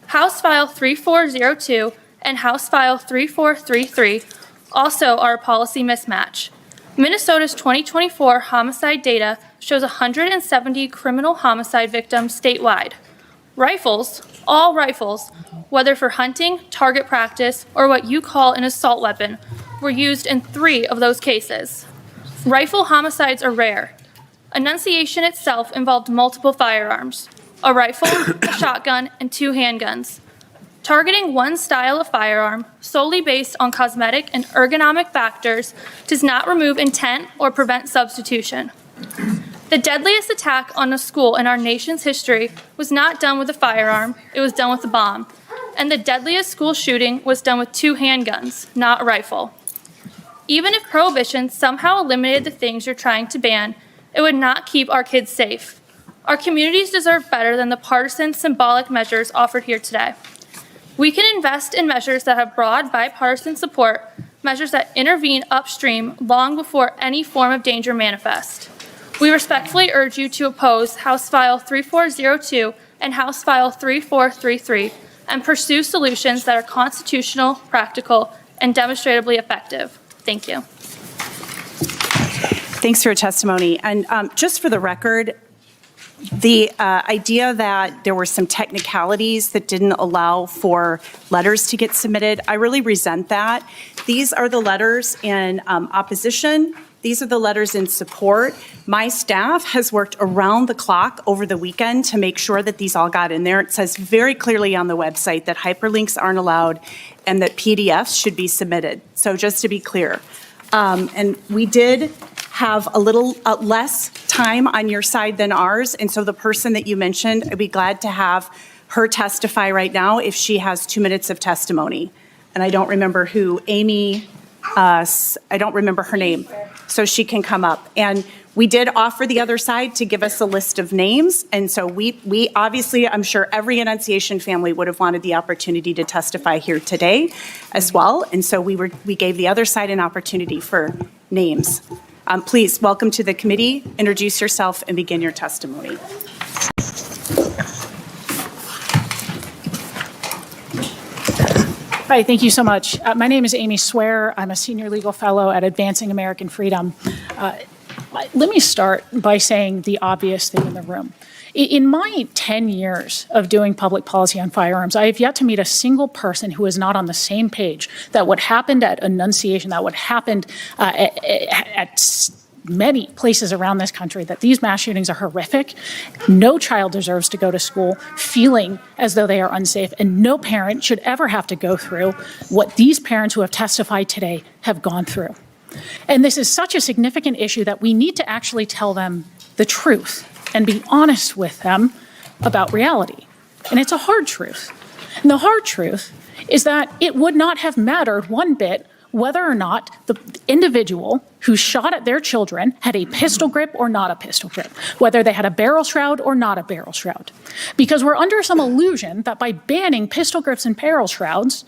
House File 3402 and House File 3433 also are a policy mismatch. Minnesota's 2024 homicide data shows 170 criminal homicide victims statewide. Rifles, all rifles, whether for hunting, target practice, or what you call an assault weapon, were used in 3 of those cases. Rifle homicides are rare. Annunciation itself involved multiple firearms, a rifle, a shotgun, and 2 handguns. Targeting one style of firearm solely based on cosmetic and ergonomic factors does not remove intent or prevent substitution. The deadliest attack on a school in our nation's history was not done with a firearm, it was done with a bomb. And the deadliest school shooting was done with 2 handguns, not a rifle. Even if prohibition somehow eliminated the things you're trying to ban, it would not keep our kids safe. Our communities deserve better than the partisan, symbolic measures offered here today. We can invest in measures that have broad bipartisan support, measures that intervene upstream long before any form of danger manifests. We respectfully urge you to oppose House File 3402 and House File 3433 and pursue solutions that are constitutional, practical, and demonstrably effective. Thank you. Thanks for your testimony. And just for the record, the idea that there were some technicalities that didn't allow for letters to get submitted, I really resent that. These are the letters in opposition. These are the letters in support. My staff has worked around the clock over the weekend to make sure that these all got in there. It says very clearly on the website that hyperlinks aren't allowed and that PDFs should be submitted. So just to be clear. And we did have a little less time on your side than ours. And so the person that you mentioned, I'd be glad to have her testify right now if she has 2 minutes of testimony. And I don't remember who, Amy, I don't remember her name. So she can come up. And we did offer the other side to give us a list of names. And so we obviously, I'm sure every Annunciation family would have wanted the opportunity to testify here today as well. And so we gave the other side an opportunity for names. Please, welcome to the committee. Introduce yourself and begin your testimony. Hi, thank you so much. My name is Amy Swear. I'm a senior legal fellow at Advancing American Freedom. Let me start by saying the obvious thing in the room. In my 10 years of doing public policy on firearms, I have yet to meet a single person who is not on the same page that what happened at Annunciation, that what happened at many places around this country that these mass shootings are horrific. No child deserves to go to school feeling as though they are unsafe, and no parent should ever have to go through what these parents who have testified today have gone through. And this is such a significant issue that we need to actually tell them the truth and be honest with them about reality. And it's a hard truth. And the hard truth is that it would not have mattered one bit whether or not the individual who shot at their children had a pistol grip or not a pistol grip, whether they had a barrel shroud or not a barrel shroud. Because we're under some illusion that by banning pistol grips and barrel shrouds,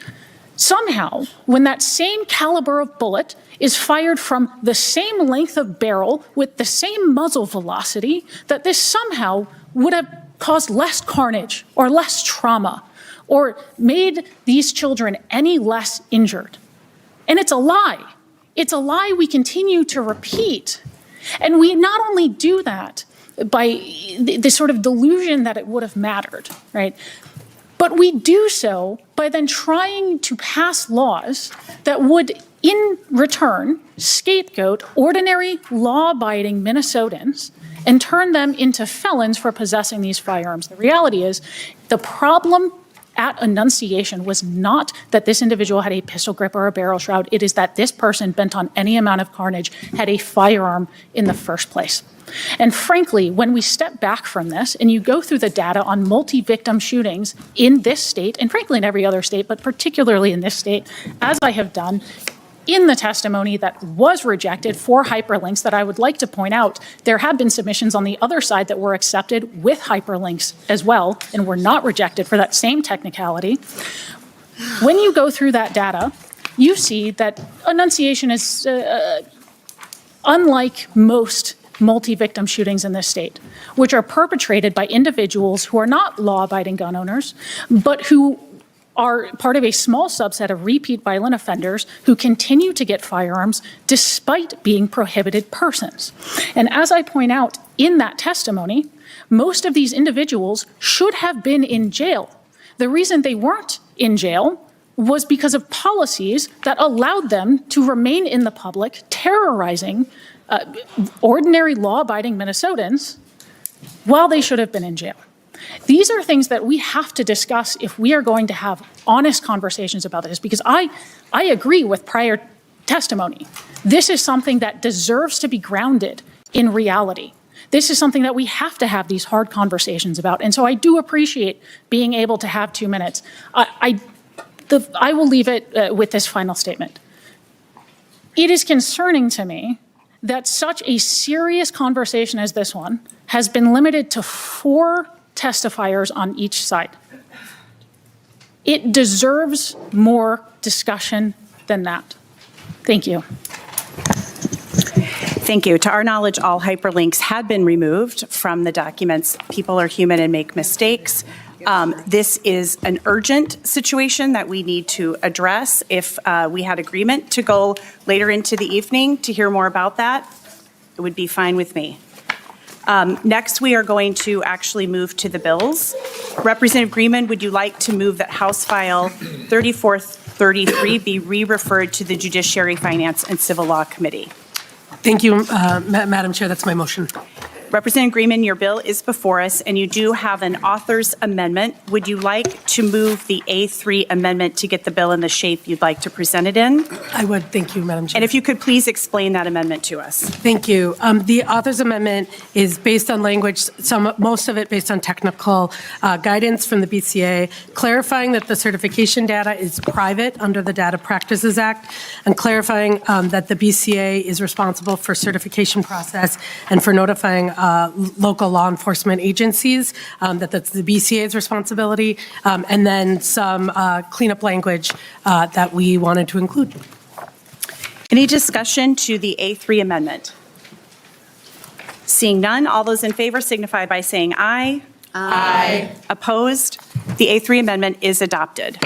somehow, when that same caliber of bullet is fired from the same length of barrel with the same muzzle velocity, that this somehow would have caused less carnage or less trauma or made these children any less injured. And it's a lie. It's a lie we continue to repeat. And we not only do that by this sort of delusion that it would have mattered, right? But we do so by then trying to pass laws that would, in return, scapegoat ordinary law-abiding Minnesotans and turn them into felons for possessing these firearms. The reality is, the problem at Annunciation was not that this individual had a pistol grip or a barrel shroud. It is that this person, bent on any amount of carnage, had a firearm in the first place. And frankly, when we step back from this and you go through the data on multi-victim shootings in this state, and frankly in every other state, but particularly in this state, as I have done in the testimony that was rejected for hyperlinks, that I would like to point out, there have been submissions on the other side that were accepted with hyperlinks as well and were not rejected for that same technicality. When you go through that data, you see that Annunciation is unlike most multi-victim shootings in this state, which are perpetrated by individuals who are not law-abiding gun owners, but who are part of a small subset of repeat violent offenders who continue to get firearms despite being prohibited persons. And as I point out in that testimony, most of these individuals should have been in jail. The reason they weren't in jail was because of policies that allowed them to remain in the public, terrorizing ordinary law-abiding Minnesotans while they should have been in jail. These are things that we have to discuss if we are going to have honest conversations about this, because I agree with prior testimony. This is something that deserves to be grounded in reality. This is something that we have to have these hard conversations about. And so I do appreciate being able to have 2 minutes. I will leave it with this final statement. It is concerning to me that such a serious conversation as this one has been limited to 4 testifiers on each side. It deserves more discussion than that. Thank you. Thank you. To our knowledge, all hyperlinks had been removed from the documents. People are human and make mistakes. This is an urgent situation that we need to address. If we had agreement to go later into the evening to hear more about that, it would be fine with me. Next, we are going to actually move to the bills. Representative Greenman, would you like to move that House File 3433 be re-referred to the Judiciary, Finance, and Civil Law Committee? Thank you, Madam Chair. That's my motion. Representative Greenman, your bill is before us, and you do have an author's amendment. Would you like to move the A3 amendment to get the bill in the shape you'd like to present it in? I would. Thank you, Madam Chair. And if you could please explain that amendment to us. Thank you. The author's amendment is based on language, most of it based on technical guidance from the BCA, clarifying that the certification data is private under the Data Practices Act, and clarifying that the BCA is responsible for certification process and for notifying local law enforcement agencies, that that's the BCA's responsibility, and then some cleanup language that we wanted to include. Any discussion to the A3 amendment? Seeing none, all those in favor signify by saying aye. Aye. Opposed? The A3 amendment is adopted.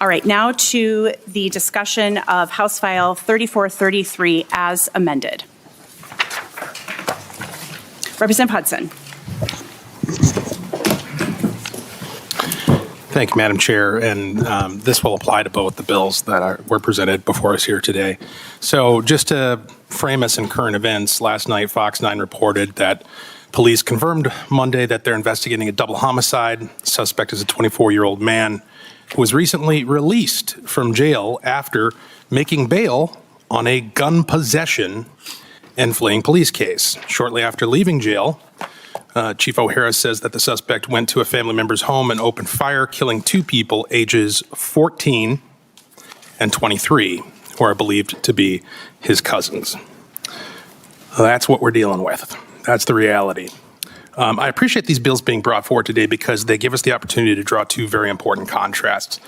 All right, now to the discussion of House File 3433 as amended. Representative Hudson. Thank you, Madam Chair, and this will apply to both the bills that were presented before us here today. So just to frame us in current events, last night Fox 9 reported that police confirmed Monday that they're investigating a double homicide. The suspect is a 24-year-old man who was recently released from jail after making bail on a gun possession and fleeing police case. Shortly after leaving jail, Chief O'Hara says that the suspect went to a family member's home and opened fire, killing 2 people ages 14 and 23, who are believed to be his cousins. That's what we're dealing with. That's the reality. I appreciate these bills being brought forward today because they give us the opportunity to draw 2 very important contrasts.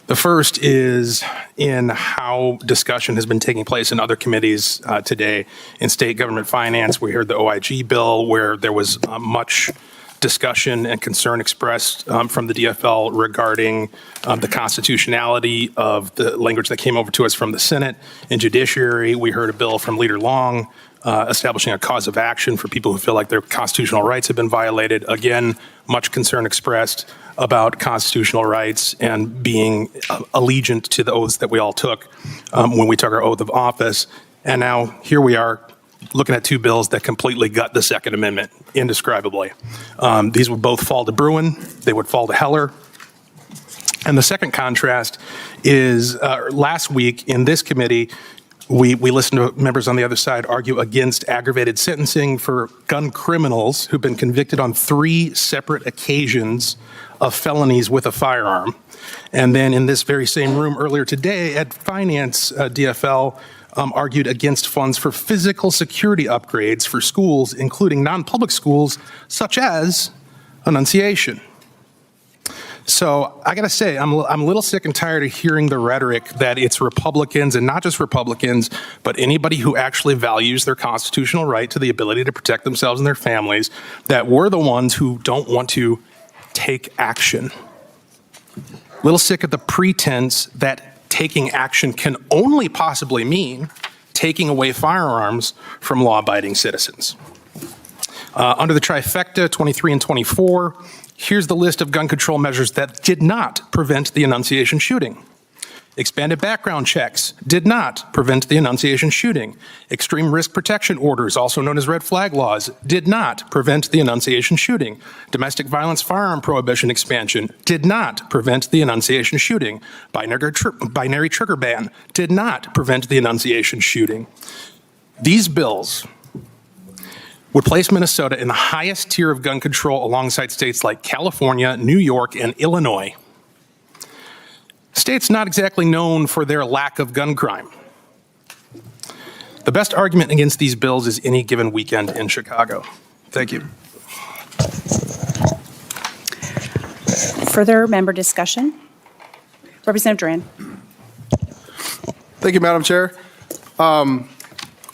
The first is in how discussion has been taking place in other committees today. In state government finance, we heard the OIG bill where there was much discussion and concern expressed from the DFL regarding the constitutionality of the language that came over to us from the Senate. In judiciary, we heard a bill from Leader Long establishing a cause of action for people who feel like their constitutional rights have been violated. Again, much concern expressed about constitutional rights and being allegiant to the oaths that we all took when we took our oath of office. And now here we are looking at 2 bills that completely gut the Second Amendment indescribably. These would both fall to Bruin. They would fall to Heller. And the second contrast is last week in this committee, we listened to members on the other side argue against aggravated sentencing for gun criminals who've been convicted on 3 separate occasions of felonies with a firearm. And then in this very same room earlier today at Finance, DFL argued against funds for physical security upgrades for schools, including non-public schools, such as Annunciation. So I got to say, I'm a little sick and tired of hearing the rhetoric that it's Republicans, and not just Republicans, but anybody who actually values their constitutional right to the ability to protect themselves and their families, that we're the ones who don't want to take action. A little sick of the pretense that taking action can only possibly mean taking away firearms from law-abiding citizens. Under the trifecta, 23 and 24, here's the list of gun control measures that did not prevent the Annunciation shooting. Expanded background checks did not prevent the Annunciation shooting. Extreme risk protection orders, also known as red flag laws, did not prevent the Annunciation shooting. Domestic violence firearm prohibition expansion did not prevent the Annunciation shooting. Binary trigger ban did not prevent the Annunciation shooting. These bills would place Minnesota in the highest tier of gun control alongside states like California, New York, and Illinois. States not exactly known for their lack of gun crime. The best argument against these bills is any given weekend in Chicago. Thank you. Further member discussion? Representative Duran. Thank you, Madam Chair.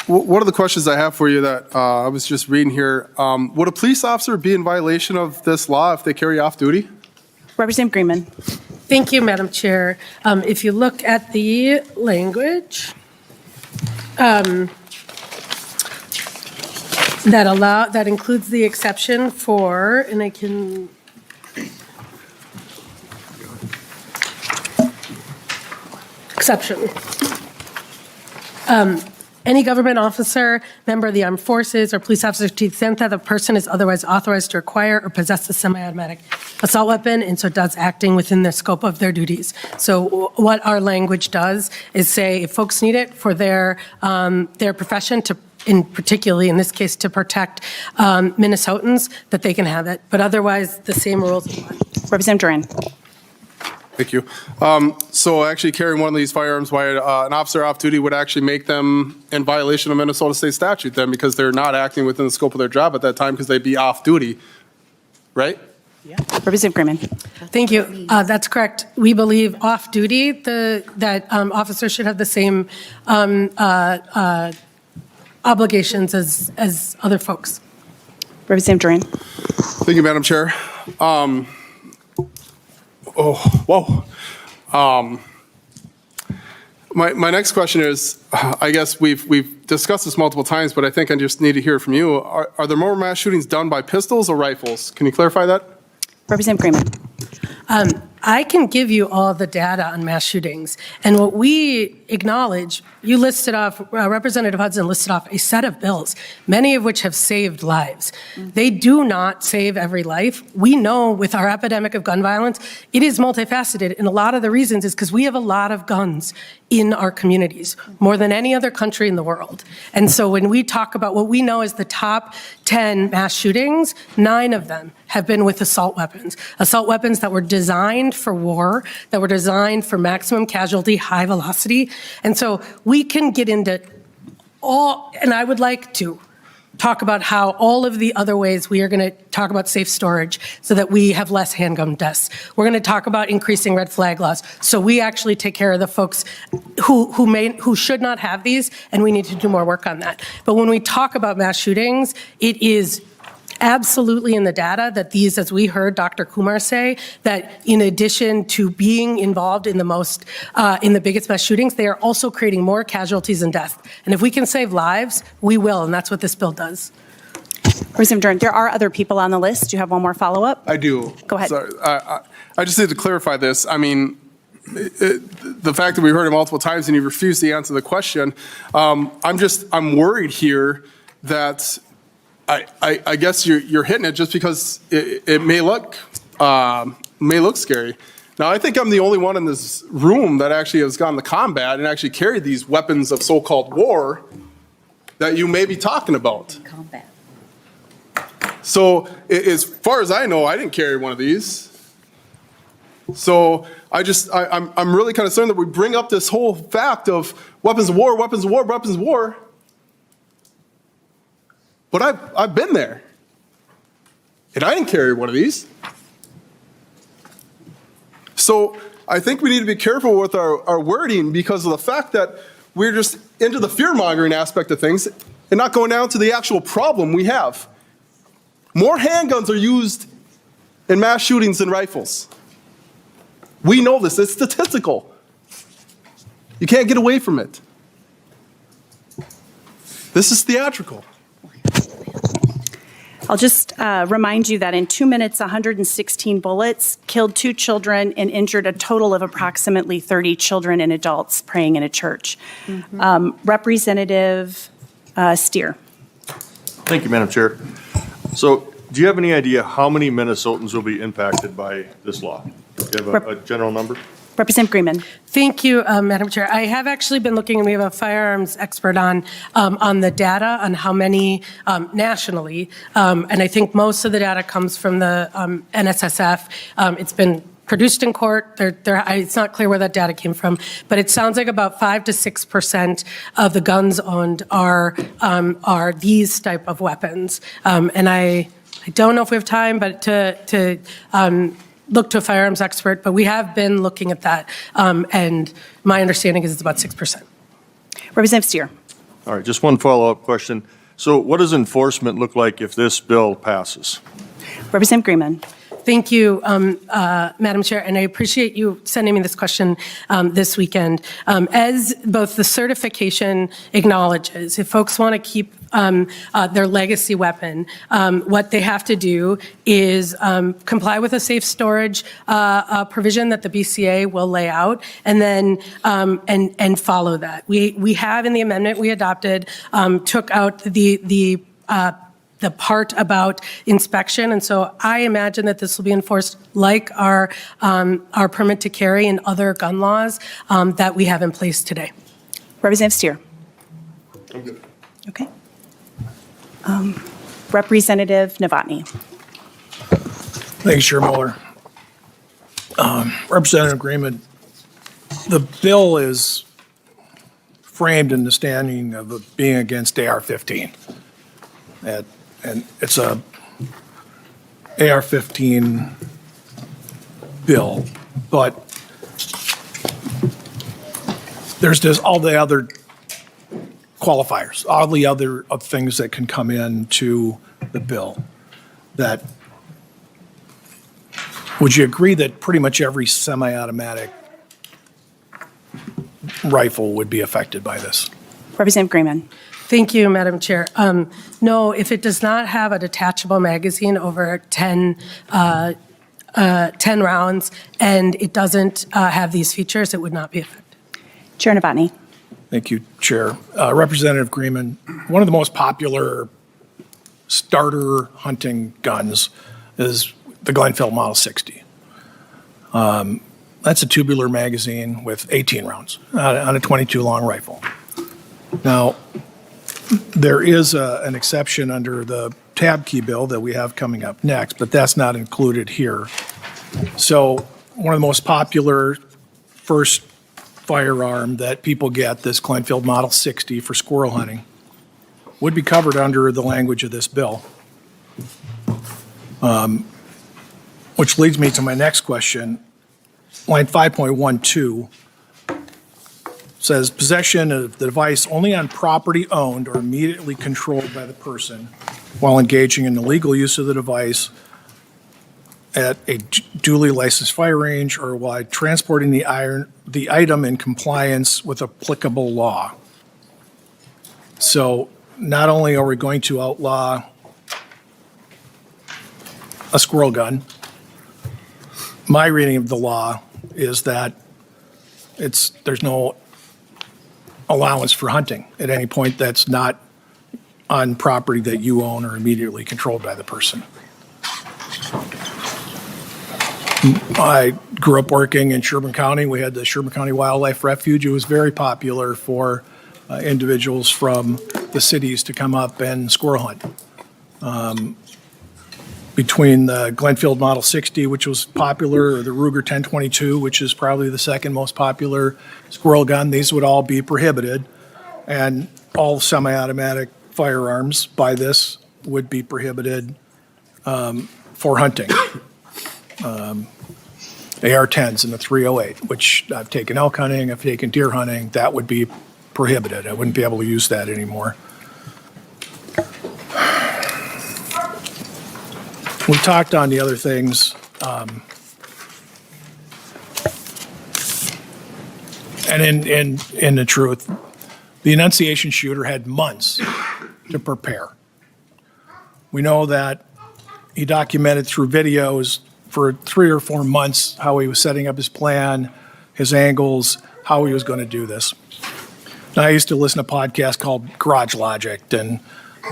One of the questions I have for you that I was just reading here, would a police officer be in violation of this law if they carry off duty? Representative Greenman. Thank you, Madam Chair. If you look at the language that includes the exception for, and I can exception. Any government officer, member of the armed forces, or police officer to the extent that the person is otherwise authorized to acquire or possess a semi-automatic assault weapon, and so does acting within the scope of their duties. So what our language does is say if folks need it for their profession, to, in particularly in this case, to protect Minnesotans, that they can have it. But otherwise, the same rules apply. Representative Duran. Thank you. So actually carrying one of these firearms while an officer off duty would actually make them in violation of Minnesota state statute then, because they're not acting within the scope of their job at that time because they'd be off duty, right? Yeah. Representative Greenman. Thank you. That's correct. We believe off duty that officers should have the same obligations as other folks. Representative Duran. Thank you, Madam Chair. My next question is, I guess we've discussed this multiple times, but I think I just need to hear from you. Are there more mass shootings done by pistols or rifles? Can you clarify that? Representative Greenman. I can give you all the data on mass shootings. And what we acknowledge, you listed off, Representative Hudson listed off a set of bills, many of which have saved lives. They do not save every life. We know with our epidemic of gun violence, it is multifaceted. And a lot of the reasons is because we have a lot of guns in our communities, more than any other country in the world. And so when we talk about what we know as the top 10 mass shootings, 9 of them have been with assault weapons that were designed for war, that were designed for maximum casualty, high velocity. And so we can get into all, and I would like to talk about how all of the other ways we are going to talk about safe storage so that we have less handgun deaths. We're going to talk about increasing red flag laws so we actually take care of the folks who should not have these, and we need to do more work on that. But when we talk about mass shootings, it is absolutely in the data that these, as we heard Dr. Kumar say, that in addition to being involved in the biggest mass shootings, they are also creating more casualties and death. And if we can save lives, we will, and that's what this bill does. Representative Durant, there are other people on the list. Do you have one more follow-up? I do. Go ahead. Sorry. I just need to clarify this. I mean, the fact that we heard it multiple times and you refused to answer the question, I'm worried here that I guess you're hitting it just because it may look scary. Now, I think I'm the only one in this room that actually has gone to combat and actually carried these weapons of so-called war that you may be talking about. Combat. So as far as I know, I didn't carry one of these. So I'm really kind of concerned that we bring up this whole fact of weapons of war, weapons of war, weapons of war. But I've been there. And I didn't carry one of these. So I think we need to be careful with our wording because of the fact that we're just into the fear-mongering aspect of things and not going down to the actual problem we have. More handguns are used in mass shootings than rifles. We know this. It's statistical. You can't get away from it. This is theatrical. I'll just remind you that in 2 minutes, 116 bullets killed 2 children and injured a total of approximately 30 children and adults praying in a church. Representative Steer. Thank you, Madam Chair. So do you have any idea how many Minnesotans will be impacted by this law? Do you have a general number? Representative Greenman. Thank you, Madam Chair. I have actually been looking, and we have a firearms expert on the data on how many nationally, and I think most of the data comes from the NSSF. It's been produced in court. It's not clear where that data came from, but it sounds like about 5 to 6% of the guns owned are these type of weapons. And I don't know if we have time, but to look to a firearms expert, but we have been looking at that, and my understanding is it's about 6%. Representative Steer. All right, just one follow-up question. So what does enforcement look like if this bill passes? Representative Greenman. Thank you, Madam Chair, and I appreciate you sending me this question this weekend. As both the certification acknowledges, if folks want to keep their legacy weapon, what they have to do is comply with a safe storage provision that the BCA will lay out, and then and follow that. We have in the amendment we adopted took out the part about inspection, and so I imagine that this will be enforced like our permit to carry and other gun laws that we have in place today. Representative Steer. I'm good. Okay. Representative Novotny. Thanks, Chair Mueller. Representative Greenman, the bill is framed in the standing of being against AR-15. And it's a AR-15 bill, but there's just all the other qualifiers, all the other things that can come into the bill. That, would you agree that pretty much every semi-automatic rifle would be affected by this? Representative Greenman. Thank you, Madam Chair. No, if it does not have a detachable magazine over 10 10 rounds, and it doesn't have these features, it would not be effective. Chair Novotny. Thank you, Chair. Representative Greenman, one of the most popular starter hunting guns is the Glenfield Model 60. That's a tubular magazine with 18 rounds on a 22 long rifle. Now, there is an exception under the tab key bill that we have coming up next, but that's not included here. So one of the most popular first firearm that people get, this Glenfield Model 60 for squirrel hunting, would be covered under the language of this bill. Which leads me to my next question. Line 5.12 says possession of the device only on property owned or immediately controlled by the person while engaging in illegal use of the device at a duly licensed fire range or while transporting the item in compliance with applicable law. So not only are we going to outlaw a squirrel gun, my reading of the law is that there's no allowance for hunting at any point that's not on property that you own or immediately controlled by the person. I grew up working in Sherburne County. We had the Sherburne County Wildlife Refuge. It was very popular for individuals from the cities to come up and squirrel hunt. Between the Glenfield Model 60, which was popular, or the Ruger 1022, which is probably the second most popular squirrel gun, these would all be prohibited. And all semi-automatic firearms by this would be prohibited for hunting. AR-10s and the 308, which I've taken elk hunting, I've taken deer hunting, that would be prohibited. I wouldn't be able to use that anymore. We talked on the other things. And in the truth, the enunciation shooter had months to prepare. We know that he documented through videos for 3 or 4 months how he was setting up his plan, his angles, how he was going to do this. Now, I used to listen to a podcast called Garage Logic, and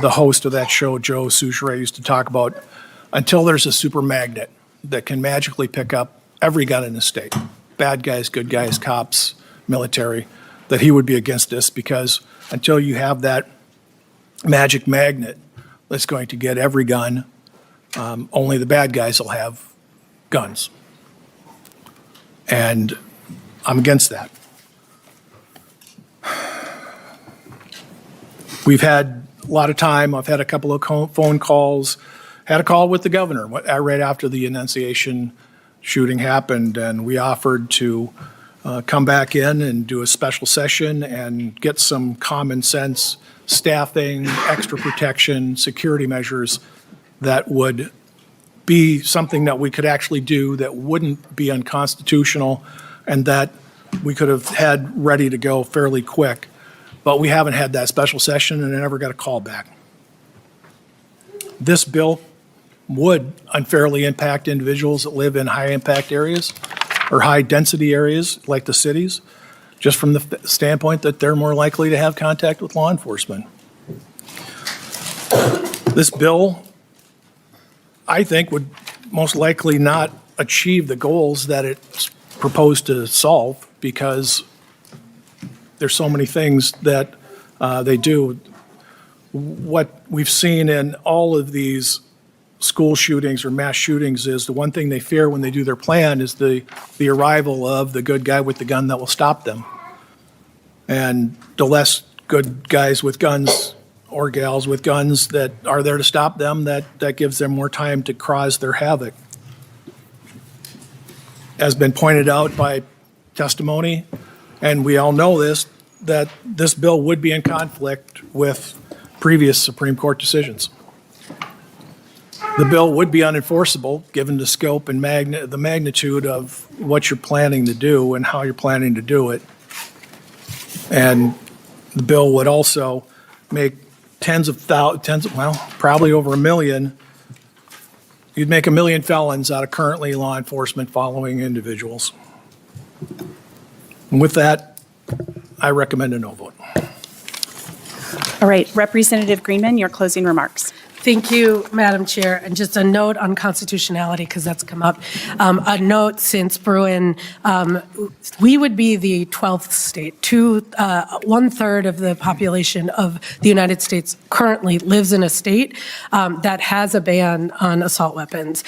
the host of that show, Joe Souchere, used to talk about until there's a super magnet that can magically pick up every gun in the state, bad guys, good guys, cops, military, that he would be against this, because until you have that magic magnet that's going to get every gun, only the bad guys will have guns. And I'm against that. We've had a lot of time. I've had a couple of phone calls, had a call with the governor right after the enunciation shooting happened, and we offered to come back in and do a special session and get some common sense staffing, extra protection, security measures that would be something that we could actually do that wouldn't be unconstitutional and that we could have had ready to go fairly quick. But we haven't had that special session and I never got a call back. This bill would unfairly impact individuals that live in high impact areas or high density areas like the cities, just from the standpoint that they're more likely to have contact with law enforcement. This bill, I think, would most likely not achieve the goals that it's proposed to solve because there's so many things that they do. What we've seen in all of these school shootings or mass shootings is the one thing they fear when they do their plan is the arrival of the good guy with the gun that will stop them. And the less good guys with guns or gals with guns that are there to stop them, that gives them more time to cause their havoc. As been pointed out by testimony, and we all know this, that this bill would be in conflict with previous Supreme Court decisions. The bill would be unenforceable given the scope and the magnitude of what you're planning to do and how you're planning to do it. And the bill would also make probably over 1 million, You'd make 1 million felons out of currently law enforcement following individuals. And with that, I recommend a no vote. All right, Representative Greenman, your closing remarks. Thank you, Madam Chair. And just a note on constitutionality, because that's come up. A note since Bruin, we would be the 12th state. 1/3 of the population of the United States currently lives in a state that has a ban on assault weapons.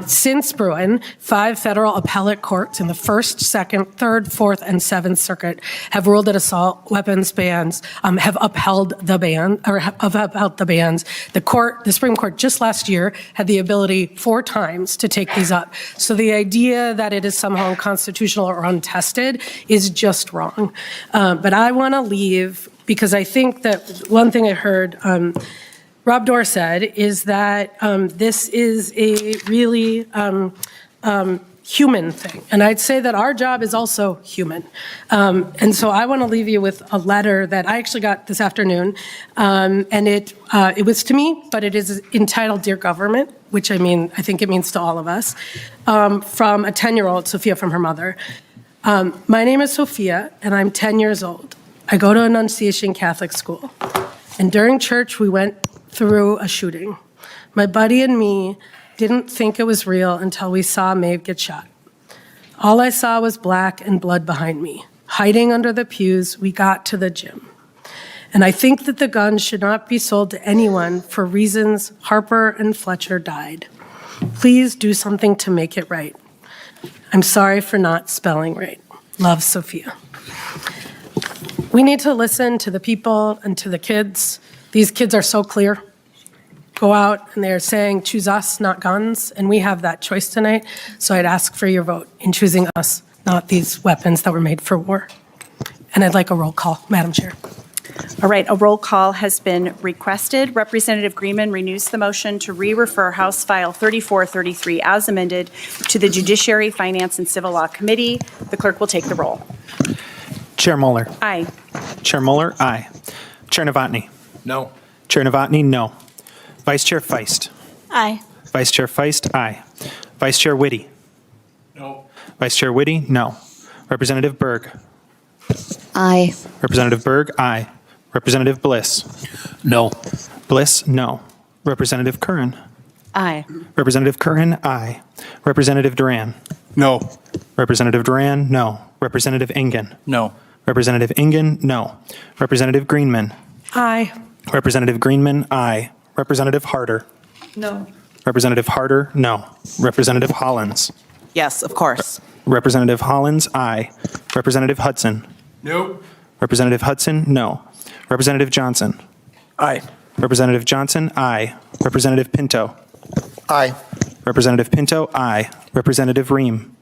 Since Bruin, 5 federal appellate courts in the 1st, 2nd, 3rd, 4th, and 7th Circuit have ruled that assault weapons bans have upheld the ban, or have upheld the bans. The Supreme Court just last year had the ability 4 times to take these up. So the idea that it is somehow unconstitutional or untested is just wrong. But I want to leave, because I think that one thing I heard Rob Dorr said is that this is a really human thing. And I'd say that our job is also human. And so I want to leave you with a letter that I actually got this afternoon. And it was to me, but it is entitled Dear Government, which I think it means to all of us, from a 10-year-old, Sophia, from her mother. My name is Sophia, and I'm 10 years old. I go to Annunciation Catholic School. And during church, we went through a shooting. My buddy and me didn't think it was real until we saw Maeve get shot. All I saw was black and blood behind me. Hiding under the pews, we got to the gym. And I think that the gun should not be sold to anyone for reasons Harper and Fletcher died. Please do something to make it right. I'm sorry for not spelling right. Love, Sophia. We need to listen to the people and to the kids. These kids are so clear. Go out and they're saying, choose us, not guns. And we have that choice tonight. So I'd ask for your vote in choosing us, not these weapons that were made for war. And I'd like a roll call, Madam Chair. All right, a roll call has been requested. Representative Greenman renews the motion to re-refer House File 3433 as amended to the Judiciary, Finance, and Civil Law Committee. The clerk will take the roll. Chair Moeller. Aye. Chair Moeller, aye. Chair Novotny. No. Chair Novotny, no. Vice Chair Feist. Aye. Vice Chair Feist, aye. Vice Chair Whitty. No. Vice Chair Whitty, no. Representative Berg. Aye. Representative Berg, aye. Representative Bliss. No. Bliss, no. Representative Curran. Aye. Representative Curran, aye. Representative Duran. No. Representative Duran, no. Representative Engen. No. Representative Engen, no. Representative Greenman. Aye. Representative Greenman, aye. Representative Harder. No. Representative Harder, no. Representative Hollins. Yes, of course. Representative Hollins, aye. Representative Hudson. No. Representative Hudson, no. Representative Johnson. Aye. Representative Johnson, aye. Representative Pinto. Aye. Representative Pinto, aye. Representative Ream.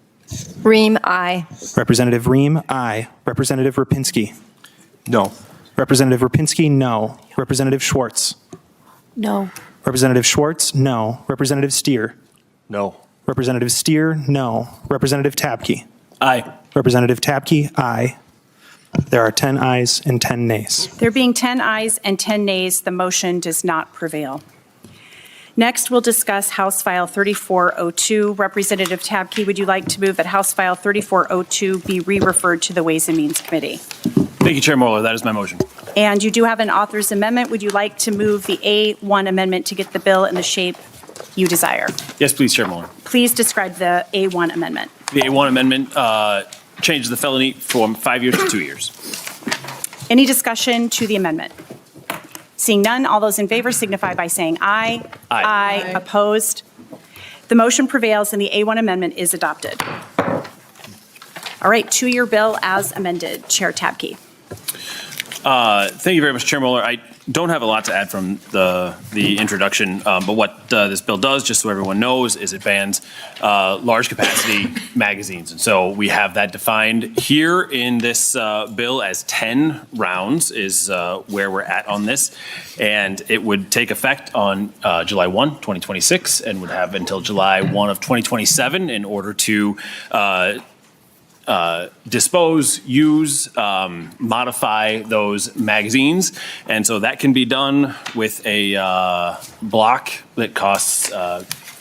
Ream, aye. Representative Ream, aye. Representative Rapinski. No. Representative Rapinski, no. Representative Schwartz. No. Representative Schwartz, no. Representative Steer. No. Representative Steer, no. Representative Tabke. Aye. Representative Tabke, aye. There are 10 ayes and 10 nays. There being 10 ayes and 10 nays, the motion does not prevail. Next, we'll discuss House File 3402. Representative Tabke, would you like to move that House File 3402 be re-referred to the Ways and Means Committee? Thank you, Chair Moeller. That is my motion. And you do have an author's amendment. Would you like to move the A1 amendment to get the bill in the shape you desire? Yes, please, Chair Moeller. Please describe the A1 amendment. The A1 amendment changes the felony from 5 years to 2 years. Any discussion to the amendment? Seeing none, all those in favor signify by saying aye. Aye. Aye. Opposed? The motion prevails and the A1 amendment is adopted. All right, 2-year bill as amended. Chair Tabke. Thank you very much, Chair Moeller. I don't have a lot to add from the introduction, but what this bill does, just so everyone knows, is it bans large capacity magazines. And so we have that defined here in this bill as 10 rounds is where we're at on this. And it would take effect on July 1, 2026, and would have until July 1 of 2027 in order to dispose, use, modify those magazines. And so that can be done with a block that costs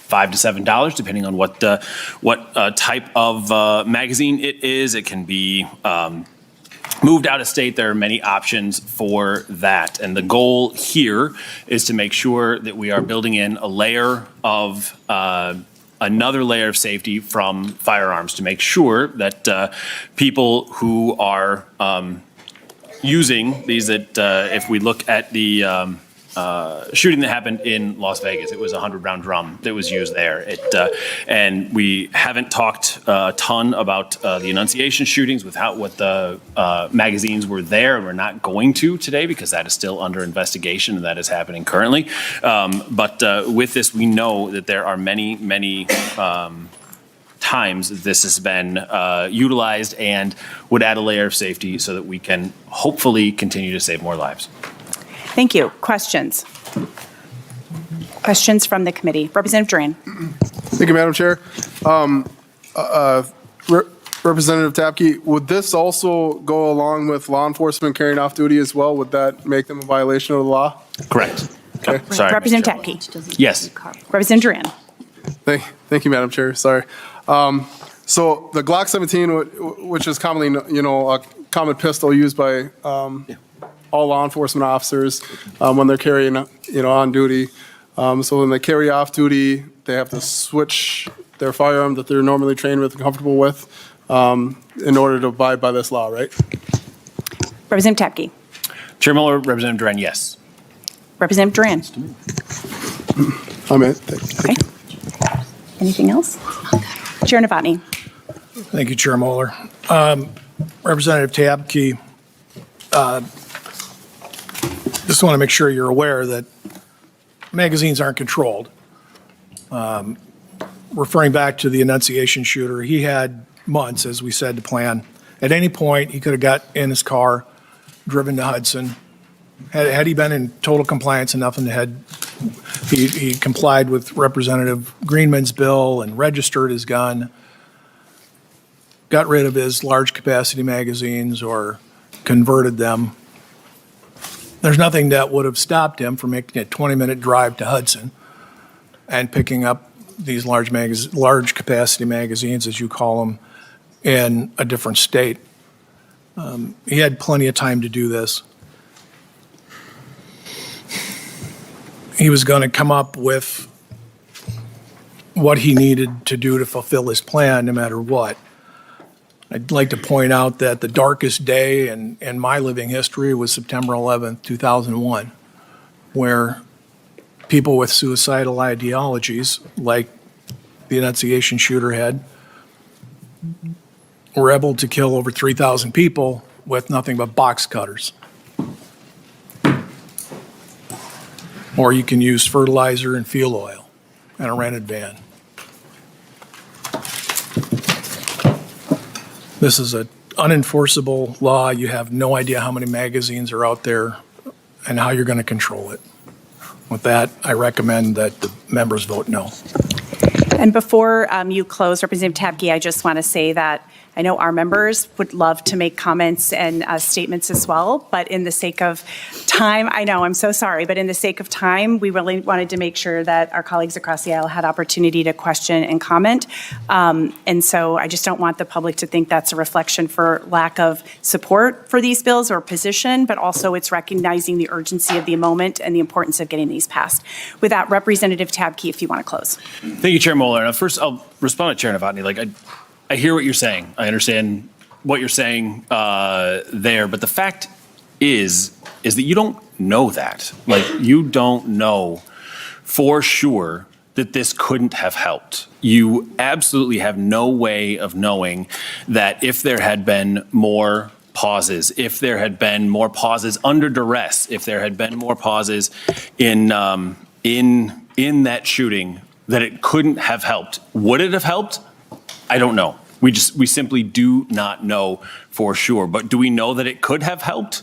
$5 to $7, depending on what type of magazine it is. It can be moved out of state. There are many options for that. And the goal here is to make sure that we are building in a layer of another layer of safety from firearms to make sure that people who are using these, that if we look at the shooting that happened in Las Vegas, it was a 100-round drum that was used there. And we haven't talked a ton about the Annunciation shootings with what the magazines were there, and we're not going to today because that is still under investigation and that is happening currently. But with this, we know that there are many times that this has been utilized and would add a layer of safety so that we can hopefully continue to save more lives. Thank you. Questions? Questions from the committee. Representative Duran. Thank you, Madam Chair. Representative Tapke, would this also go along with law enforcement carrying off duty as well? Would that make them a violation of the law? Correct. Okay. Sorry. Representative Tapke. Yes. Representative Duran. Thank you, Madam Chair. Sorry. So the Glock 17, which is commonly, a common pistol used by all law enforcement officers when they're carrying, on duty. So when they carry off duty, they have to switch their firearm that they're normally trained with and comfortable with in order to abide by this law, right? Representative Tapke. Chair Mueller, Representative Duran, yes. Representative Duran. I'm in. Thank you. Anything else? Chair Novotny. Thank you, Chair Mueller. Representative Tapke, just want to make sure you're aware that magazines aren't controlled. Referring back to the Annunciation shooter, he had months, as we said, to plan. At any point, he could have got in his car, driven to Hudson. Had he been in total compliance enough and he complied with Representative Greenman's bill and registered his gun, got rid of his large capacity magazines or converted them, there's nothing that would have stopped him from making a 20-minute drive to Hudson and picking up these large capacity magazines, as you call them, in a different state. He had plenty of time to do this. He was going to come up with what he needed to do to fulfill his plan, no matter what. I'd like to point out that the darkest day in my living history was September 11th, 2001, where people with suicidal ideologies, like the Annunciation shooter had, were able to kill over 3,000 people with nothing but box cutters. Or you can use fertilizer and fuel oil and a rented van. This is an unenforceable law. You have no idea how many magazines are out there and how you're going to control it. With that, I recommend that the members vote no. And before you close, Representative Tapke, I just want to say that I know our members would love to make comments and statements as well, but in the sake of time, I know, I'm so sorry, but in the sake of time, we really wanted to make sure that our colleagues across the aisle had opportunity to question and comment. And so I just don't want the public to think that's a reflection for lack of support for these bills or position, but also it's recognizing the urgency of the moment and the importance of getting these passed. With that, Representative Tapke, if you want to close. Thank you, Chair Mueller. Now, first, I'll respond to Chair Novotny. I hear what you're saying. I understand what you're saying there, but the fact is that you don't know that. You don't know for sure that this couldn't have helped. You absolutely have no way of knowing that if there had been more pauses, if there had been more pauses under duress, if there had been more pauses in that shooting, that it couldn't have helped. Would it have helped? I don't know. We simply do not know for sure. But do we know that it could have helped?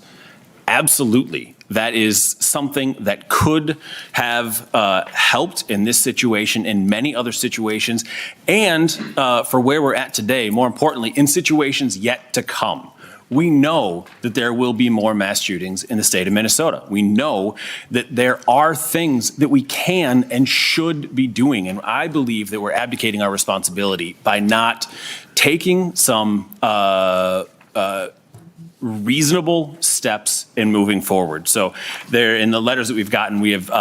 Absolutely. That is something that could have helped in this situation, in many other situations, and for where we're at today, more importantly, in situations yet to come. We know that there will be more mass shootings in the state of Minnesota. We know that there are things that we can and should be doing. And I believe that we're abdicating our responsibility by not taking some reasonable steps in moving forward. So there, in the letters that we've gotten, we have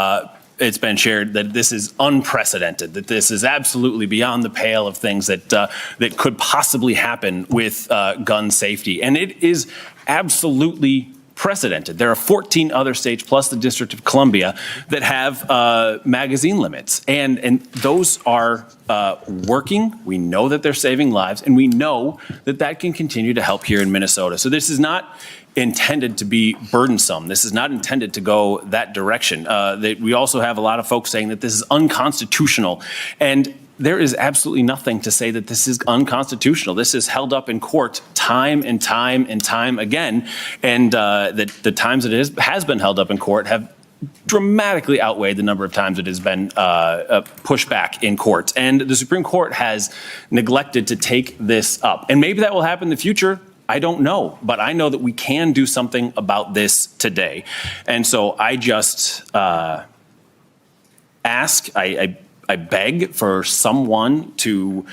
it's been shared that this is unprecedented, that this is absolutely beyond the pale of things that that could possibly happen with gun safety. And it is absolutely precedented. There are 14 other states plus the District of Columbia that have magazine limits. And those are working. We know that they're saving lives, and we know that that can continue to help here in Minnesota. So this is not intended to be burdensome. This is not intended to go that direction. We also have a lot of folks saying that this is unconstitutional. And there is absolutely nothing to say that this is unconstitutional. This is held up in court time and time and time again. And the times that it has been held up in court have dramatically outweighed the number of times it has been pushed back in court. And the Supreme Court has neglected to take this up. And maybe that will happen in the future. I don't know, but I know that we can do something about this today. And so I just ask, I beg for someone to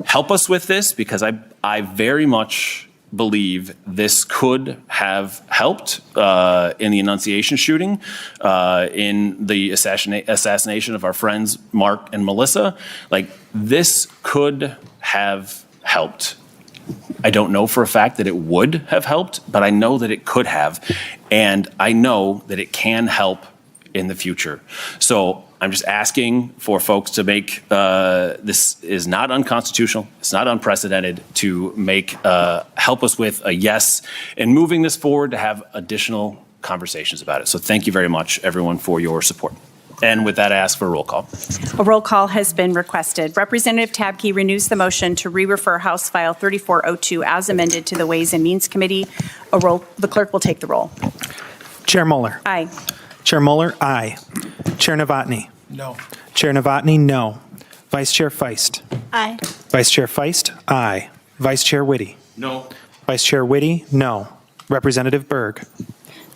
help us with this, because I very much believe this could have helped in the Annunciation shooting, in the assassination of our friends Mark and Melissa. Like, this could have helped. I don't know for a fact that it would have helped, but I know that it could have, and I know that it can help in the future. So I'm just asking for folks to make this is not unconstitutional, it's not unprecedented, to make help us with a yes and moving this forward to have additional conversations about it. So thank you very much, everyone, for your support. And with that, I ask for a roll call. A roll call has been requested. Representative Tabke renews the motion to re-refer House File 3402 as amended to the Ways and Means Committee. The clerk will take the roll. Chair Mueller. Aye. Chair Mueller, aye. Chair Novotny. No. Chair Novotny, no. Vice Chair Feist. Aye. Vice Chair Feist, aye. Vice Chair Whitty. No. Vice Chair Whitty, no. Representative Berg.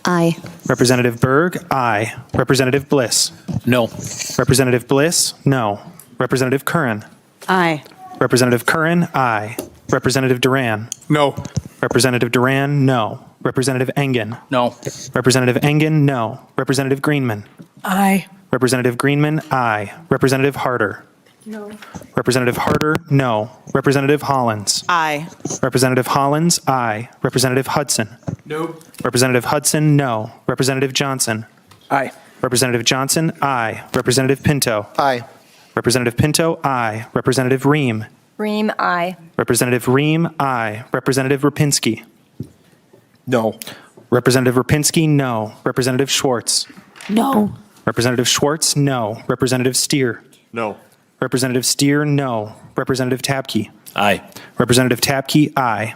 Aye. Representative Berg, aye. Representative Bliss. No. Representative Bliss, no. Representative Curran. Aye. Representative Curran, aye. Representative Duran. No. Representative Duran, no. Representative Engen. No. Representative Engen, no. Representative Greenman. Aye. Representative Greenman, aye. Representative Harder. No. Representative Harder, no. Representative Hollins. Aye. Representative Hollins, aye. Representative Hudson. No. Representative Hudson, no. Representative Johnson. Aye. Representative Johnson, aye. Representative Pinto. Aye. Representative Pinto, aye. Representative Ream. Ream, aye. Representative Ream, aye. Representative Rapinski. No. Representative Rapinski, no. Representative Schwartz. No. Representative Schwartz, no. Representative Steer. No. Representative Steer, no. Representative Tabke. Aye. Representative Tabke, aye.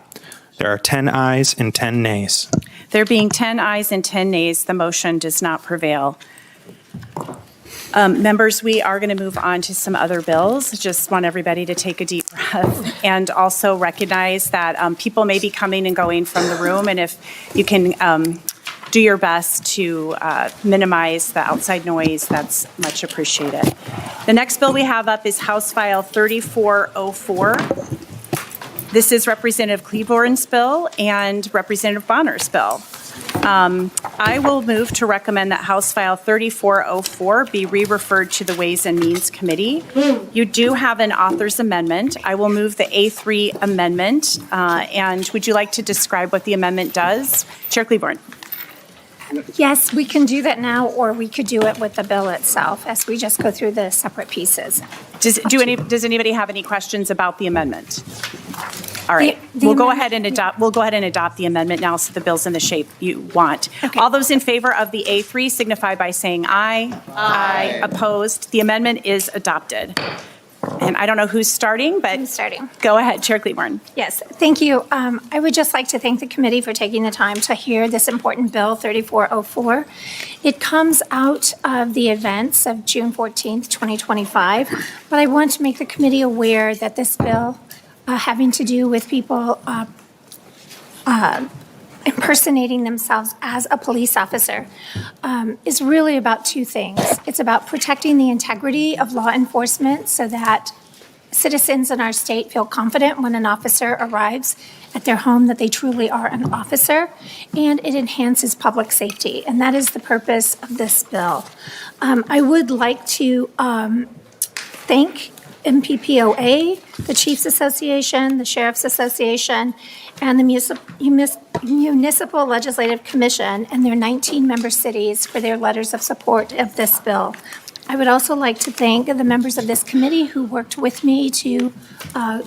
There are 10 ayes and 10 nays. There being 10 ayes and 10 nays, the motion does not prevail. Members, we are going to move on to some other bills. Just want everybody to take a deep breath and also recognize that people may be coming and going from the room, and if you can do your best to minimize the outside noise, that's much appreciated. The next bill we have up is House File 3404. This is Representative Cleaborn's bill and Representative Bonner's bill. I will move to recommend that House File 3404 be re-referred to the Ways and Means Committee. You do have an author's amendment. I will move the A3 amendment. And would you like to describe what the amendment does? Chair Cleaborn. Yes, we can do that now, or we could do it with the bill itself as we just go through the separate pieces. Does anybody have any questions about the amendment? All right, we'll go ahead and adopt the amendment now, so the bill's in the shape you want. Okay. All those in favor of the A3 signify by saying aye. Aye. Opposed? The amendment is adopted. And I don't know who's starting, but I'm starting. Go ahead, Chair Cleaborn. Yes, thank you. I would just like to thank the committee for taking the time to hear this important bill, 3404. It comes out of the events of June 14th, 2025, but I want to make the committee aware that this bill having to do with people impersonating themselves as a police officer is really about two things. It's about protecting the integrity of law enforcement so that citizens in our state feel confident when an officer arrives at their home that they truly are an officer, and it enhances public safety. And that is the purpose of this bill. I would like to thank MPPOA, the Chiefs Association, the Sheriff's Association, and the Municipal Legislative Commission and their 19-member cities for their letters of support of this bill. I would also like to thank the members of this committee who worked with me to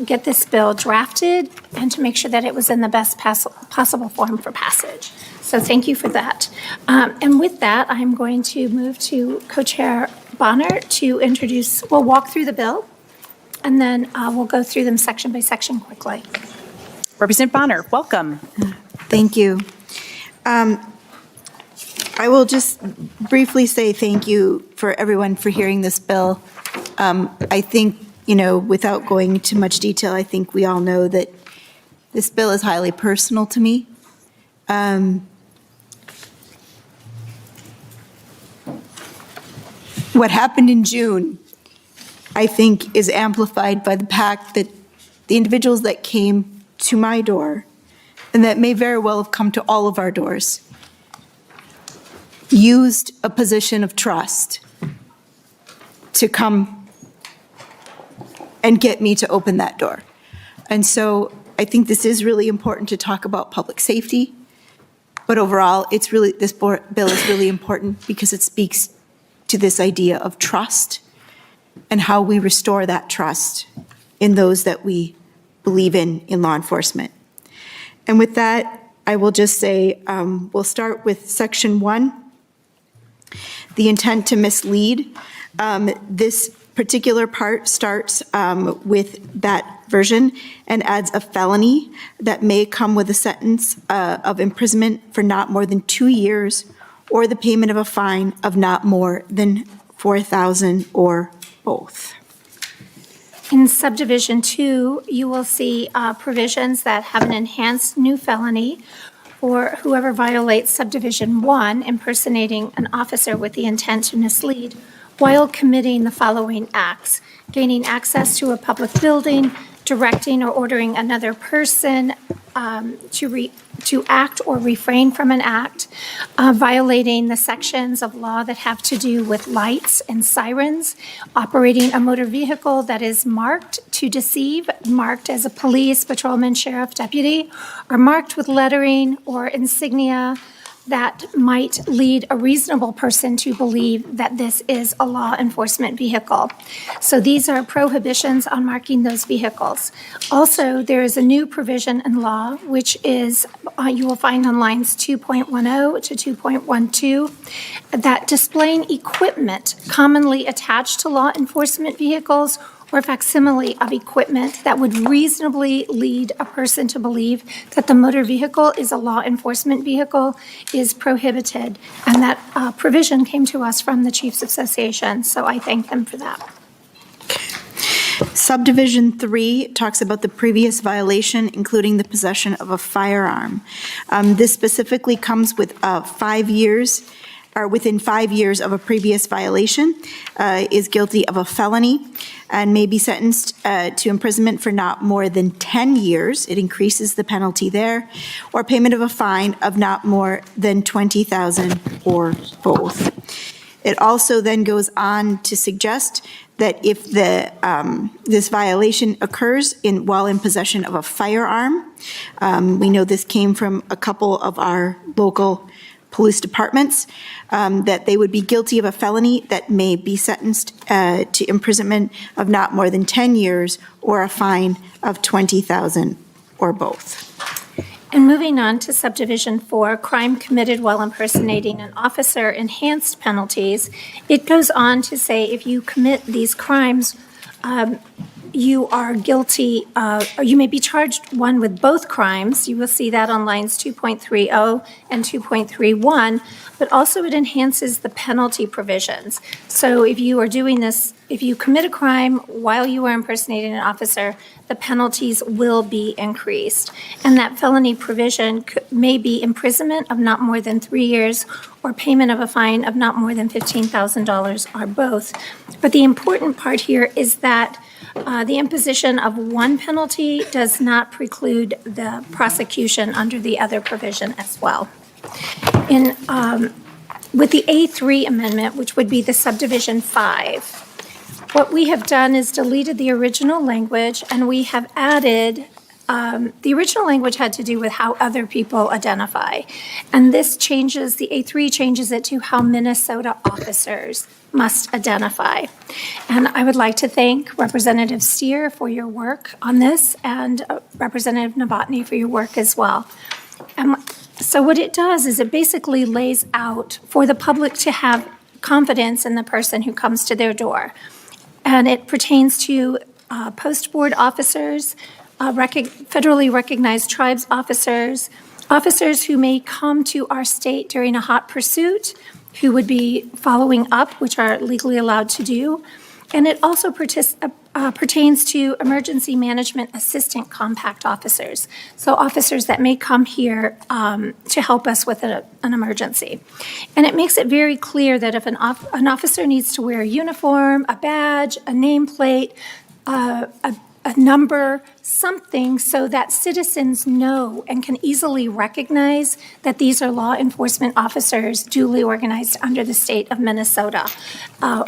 get this bill drafted and to make sure that it was in the best possible form for passage. So thank you for that. And with that, I'm going to move to Co-Chair Bonner to introduce, we'll walk through the bill, and then we'll go through them section by section quickly. Representative Bonner, welcome. Thank you. I will just briefly say thank you for everyone for hearing this bill. I think, without going into much detail, I think we all know that this bill is highly personal to me. What happened in June, I think, is amplified by the fact that the individuals that came to my door, and that may very well have come to all of our doors, used a position of trust to come and get me to open that door. And so I think this is really important to talk about public safety, but overall, this bill is really important because it speaks to this idea of trust and how we restore that trust in those that we believe in law enforcement. And with that, I will just say, we'll start with section 1. The intent to mislead. This particular part starts with that version and adds a felony that may come with a sentence of imprisonment for not more than 2 years or the payment of a fine of not more than $4,000 or both. In subdivision 2, you will see provisions that have an enhanced new felony for whoever violates subdivision 1, impersonating an officer with the intent to mislead while committing the following acts: gaining access to a public building, directing or ordering another person to act or refrain from an act, violating the sections of law that have to do with lights and sirens, operating a motor vehicle that is marked to deceive, marked as a police, patrolman, sheriff, deputy, or marked with lettering or insignia that might lead a reasonable person to believe that this is a law enforcement vehicle. So these are prohibitions on marking those vehicles. Also, there is a new provision in law, which is, you will find on lines 2.10 to 2.12, that displaying equipment commonly attached to law enforcement vehicles or facsimile of equipment that would reasonably lead a person to believe that the motor vehicle is a law enforcement vehicle is prohibited. And that provision came to us from the Chiefs Association, so I thank them for that. Subdivision 3 talks about the previous violation, including the possession of a firearm. This specifically comes with 5 years, or within 5 years of a previous violation, is guilty of a felony and may be sentenced to imprisonment for not more than 10 years. It increases the penalty there, or payment of a fine of not more than $20,000 or both. It also then goes on to suggest that if this violation occurs while in possession of a firearm, we know this came from a couple of our local police departments, that they would be guilty of a felony that may be sentenced to imprisonment of not more than 10 years or a fine of $20,000 or both. And moving on to subdivision 4, crime committed while impersonating an officer, enhanced penalties. It goes on to say if you commit these crimes you are guilty, or you may be charged, one, with both crimes. You will see that on lines 2.30 and 2.31, but also it enhances the penalty provisions. So if you are doing this, if you commit a crime while you are impersonating an officer, the penalties will be increased. And that felony provision may be imprisonment of not more than 3 years or payment of a fine of not more than $15,000, or both. But the important part here is that the imposition of one penalty does not preclude the prosecution under the other provision as well. With the A3 amendment, which would be the subdivision 5, what we have done is deleted the original language, and we have added, the original language had to do with how other people identify. And this changes, the A3 changes it to how Minnesota officers must identify. And I would like to thank Representative Steer for your work on this, and Representative Novotny for your work as well. So what it does is it basically lays out for the public to have confidence in the person who comes to their door. And it pertains to post board officers, federally recognized tribes officers, officers who may come to our state during a hot pursuit, who would be following up, which are legally allowed to do. And it also pertains to emergency management assistant compact officers. So officers that may come here to help us with an emergency. And it makes it very clear that if an officer needs to wear a uniform, a badge, a nameplate, a number, something so that citizens know and can easily recognize that these are law enforcement officers duly organized under the state of Minnesota,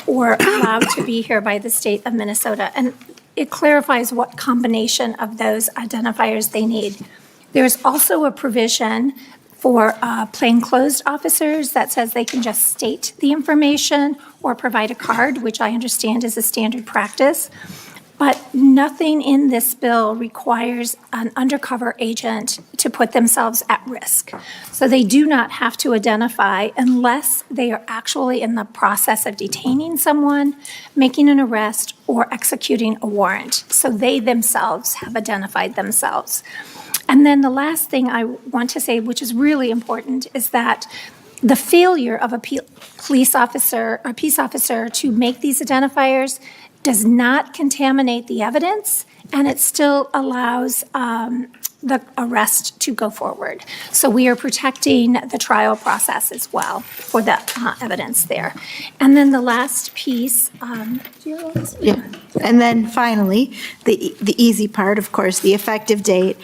or allowed to be here by the state of Minnesota. And it clarifies what combination of those identifiers they need. There's also a provision for plainclothes officers that says they can just state the information or provide a card, which I understand is a standard practice. But nothing in this bill requires an undercover agent to put themselves at risk. So they do not have to identify unless they are actually in the process of detaining someone, making an arrest, or executing a warrant. So they themselves have identified themselves. And then the last thing I want to say, which is really important, is that the failure of a police officer or peace officer to make these identifiers does not contaminate the evidence, and it still allows the arrest to go forward. So we are protecting the trial process as well for the evidence there. And then the last piece, Yeah. And then finally, the easy part, of course, the effective date.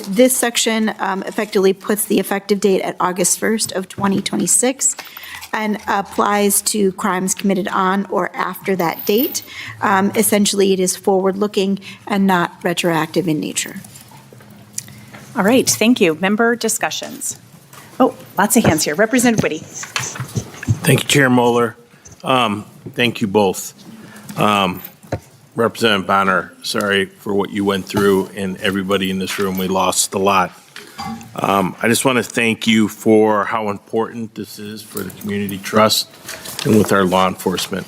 This section effectively puts the effective date at August 1st of 2026 and applies to crimes committed on or after that date. Essentially, it is forward-looking and not retroactive in nature. All right, thank you. Member discussions. Oh, lots of hands here. Representative Whitty. Thank you, Chair Moeller. Thank you both. Representative Bonner, sorry for what you went through, and everybody in this room, we lost a lot. I just want to thank you for how important this is for the community trust and with our law enforcement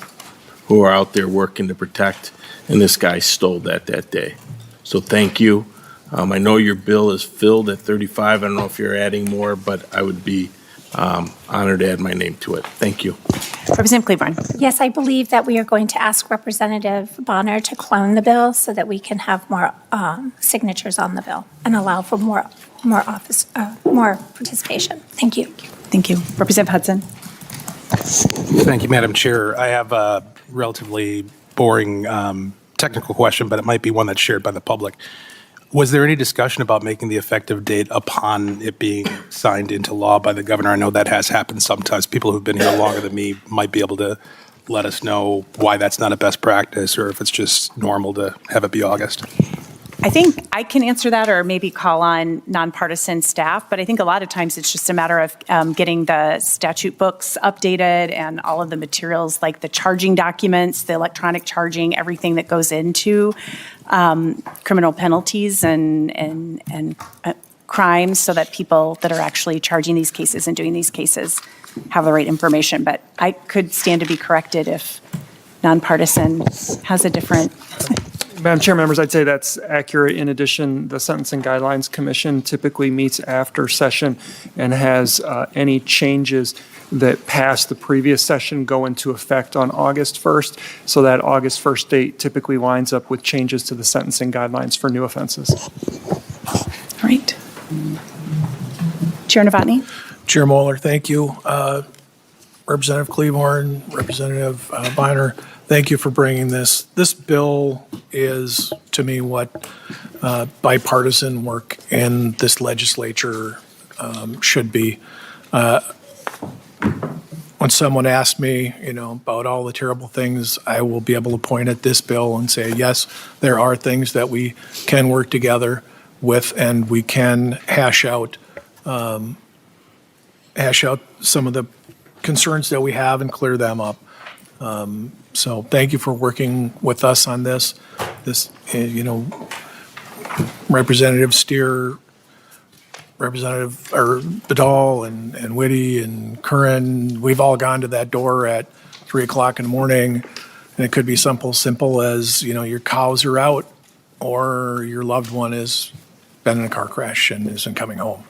who are out there working to protect, and this guy stole that day. So thank you. I know your bill is filled at 35. I don't know if you're adding more, but I would be honored to add my name to it. Thank you. Representative Claiborne. Yes, I believe that we are going to ask Representative Bonner to clone the bill so that we can have more signatures on the bill and allow for more participation. Thank you. Thank you. Representative Hudson. Thank you, Madam Chair. I have a relatively boring technical question, but it might be one that's shared by the public. Was there any discussion about making the effective date upon it being signed into law by the governor? I know that has happened sometimes. People who've been here longer than me might be able to let us know why that's not a best practice, or if it's just normal to have it be August. I think I can answer that, or maybe call on nonpartisan staff, but I think a lot of times it's just a matter of getting the statute books updated and all of the materials like the charging documents, the electronic charging, everything that goes into criminal penalties and crimes, so that people that are actually charging these cases and doing these cases have the right information. But I could stand to be corrected if nonpartisan has a different Madam Chair, members, I'd say that's accurate. In addition, the Sentencing Guidelines Commission typically meets after session and has any changes that pass the previous session go into effect on August 1st. So that August 1st date typically lines up with changes to the sentencing guidelines for new offenses. All right. Chair Novotny? Chair Moeller, thank you. Representative Cleaborn, Representative Biner, thank you for bringing this. This bill is, to me, what bipartisan work in this legislature should be. When someone asks me, about all the terrible things, I will be able to point at this bill and say, yes, there are things that we can work together with, and we can hash out some of the concerns that we have and clear them up. So thank you for working with us on this. Representative Steer, Representative Badal and Whitty and Curran, we've all gone to that door at 3 o'clock in the morning, and it could be simple as, your cows are out or your loved one has been in a car crash and isn't coming home.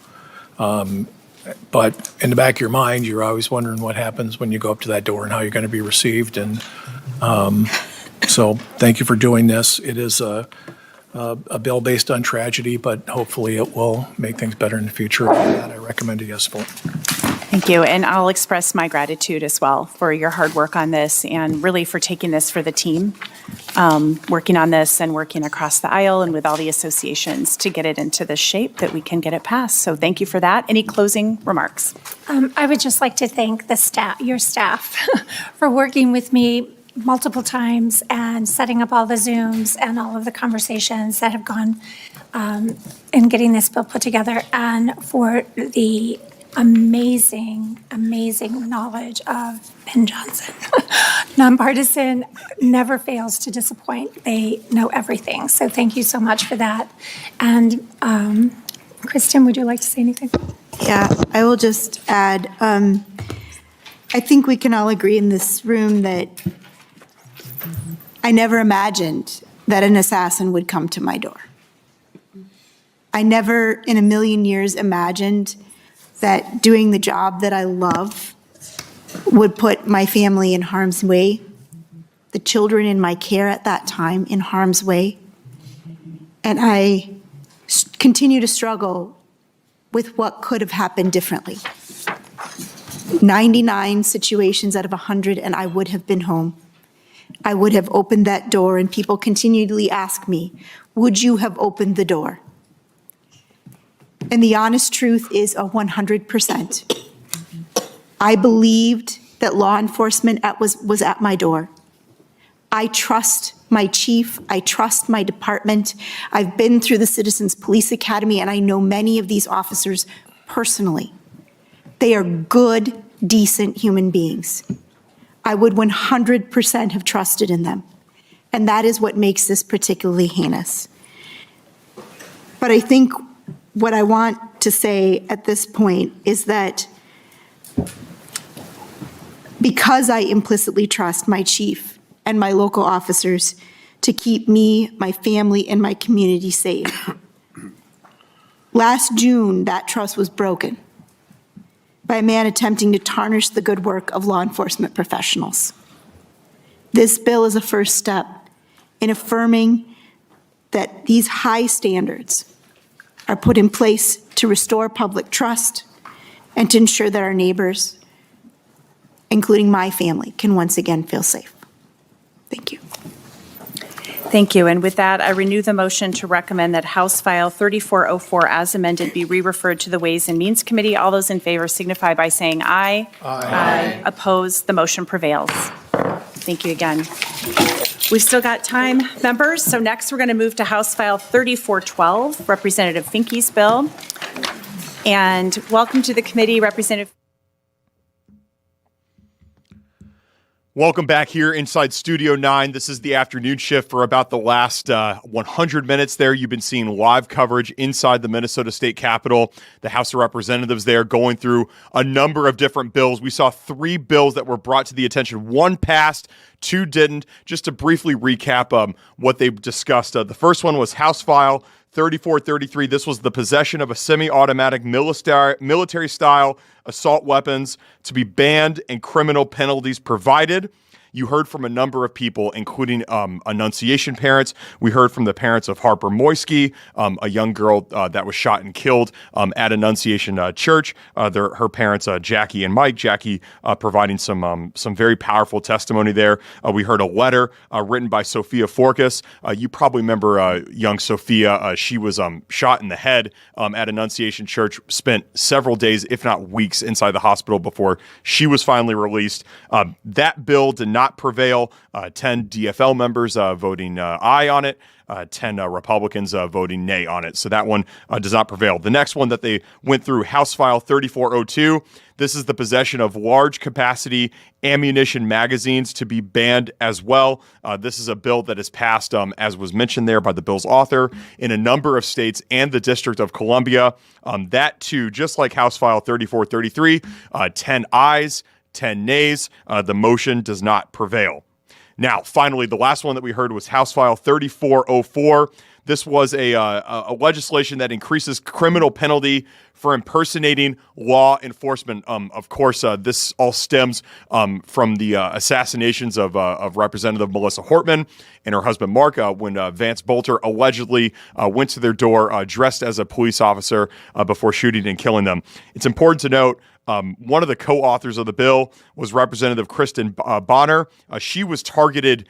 But in the back of your mind, you're always wondering what happens when you go up to that door and how you're going to be received. And so thank you for doing this. It is a bill based on tragedy, but hopefully it will make things better in the future. And that I recommend a yes vote. Thank you. And I'll express my gratitude as well for your hard work on this and really for taking this for the team, working on this and working across the aisle and with all the associations to get it into the shape that we can get it passed. So thank you for that. Any closing remarks? I would just like to thank the staff, your staff, for working with me multiple times and setting up all the Zooms and all of the conversations that have gone in getting this bill put together, and for the amazing knowledge of Ben Johnson. Nonpartisan never fails to disappoint. They know everything. So thank you so much for that. And Kristen, would you like to say anything? Yeah, I will just add, I think we can all agree in this room that I never imagined that an assassin would come to my door. I never in a million years imagined that doing the job that I love would put my family in harm's way, the children in my care at that time in harm's way. And I continue to struggle with what could have happened differently. 99 situations out of 100, and I would have been home. I would have opened that door, and people continually ask me, would you have opened the door? And the honest truth is 100%. I believed that law enforcement was at my door. I trust my chief. I trust my department. I've been through the Citizens Police Academy, and I know many of these officers personally. They are good, decent human beings. I would 100% have trusted in them. And that is what makes this particularly heinous. But I think what I want to say at this point is that because I implicitly trust my chief and my local officers to keep me, my family, and my community safe, last June, that trust was broken by a man attempting to tarnish the good work of law enforcement professionals. This bill is a first step in affirming that these high standards are put in place to restore public trust and to ensure that our neighbors, including my family, can once again feel safe. Thank you. Thank you. And with that, I renew the motion to recommend that House File 3404 as amended be re-referred to the Ways and Means Committee. All those in favor signify by saying aye. Aye. Opposed? The motion prevails. Thank you again. We've still got time, members. So next we're going to move to House File 3412, Representative Finke's bill. And welcome to the committee, Representative. Welcome back here inside Studio 9. This is the afternoon shift for about the last 100 minutes there. You've been seeing live coverage inside the Minnesota State Capitol, the House of Representatives there going through a number of different bills. We saw 3 bills that were brought to the attention. 1 passed, 2 didn't. Just to briefly recap what they discussed, the first one was House File 3433. This was the possession of a semi-automatic military-style assault weapons to be banned and criminal penalties provided. You heard from a number of people, including Annunciation parents. We heard from the parents of Harper Moisky, a young girl that was shot and killed at Annunciation Church. Her parents, Jackie and Mike. Jackie providing some very powerful testimony there. We heard a letter written by Sophia Forkas. You probably remember young Sophia. She was shot in the head at Annunciation Church, spent several days, if not weeks, inside the hospital before she was finally released. That bill did not prevail. 10 DFL members voting aye on it. 10 Republicans voting nay on it. So that one does not prevail. The next one that they went through, House File 3402. This is the possession of large capacity ammunition magazines to be banned as well. This is a bill that is passed, as was mentioned there by the bill's author, in a number of states and the District of Columbia. That too, just like House File 3433, 10 ayes, 10 nays. The motion does not prevail. Now, finally, the last one that we heard was House File 3404. This was a legislation that increases criminal penalty for impersonating law enforcement. Of course, this all stems from the assassinations of Representative Melissa Hortman and her husband Mark when Vance Bolter allegedly went to their door dressed as a police officer before shooting and killing them. It's important to note one of the co-authors of the bill was Representative Kristen Bonner. She was allegedly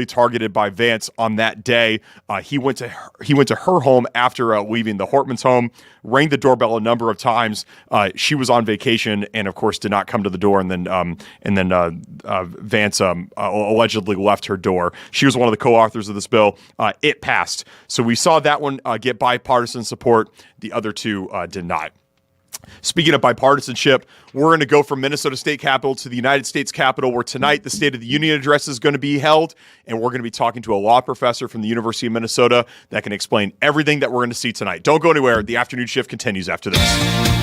targeted by Vance on that day. He went to her home after leaving the Hortman's home, rang the doorbell a number of times. She was on vacation and, of course, did not come to the door. And then Vance allegedly left her door. She was one of the co-authors of this bill. It passed. So we saw that one get bipartisan support. The other two did not. Speaking of bipartisanship, we're going to go from Minnesota State Capitol to the United States Capitol, where tonight the State of the Union address is going to be held, and we're going to be talking to a law professor from the University of Minnesota that can explain everything that we're going to see tonight. Don't go anywhere. The afternoon shift continues after this.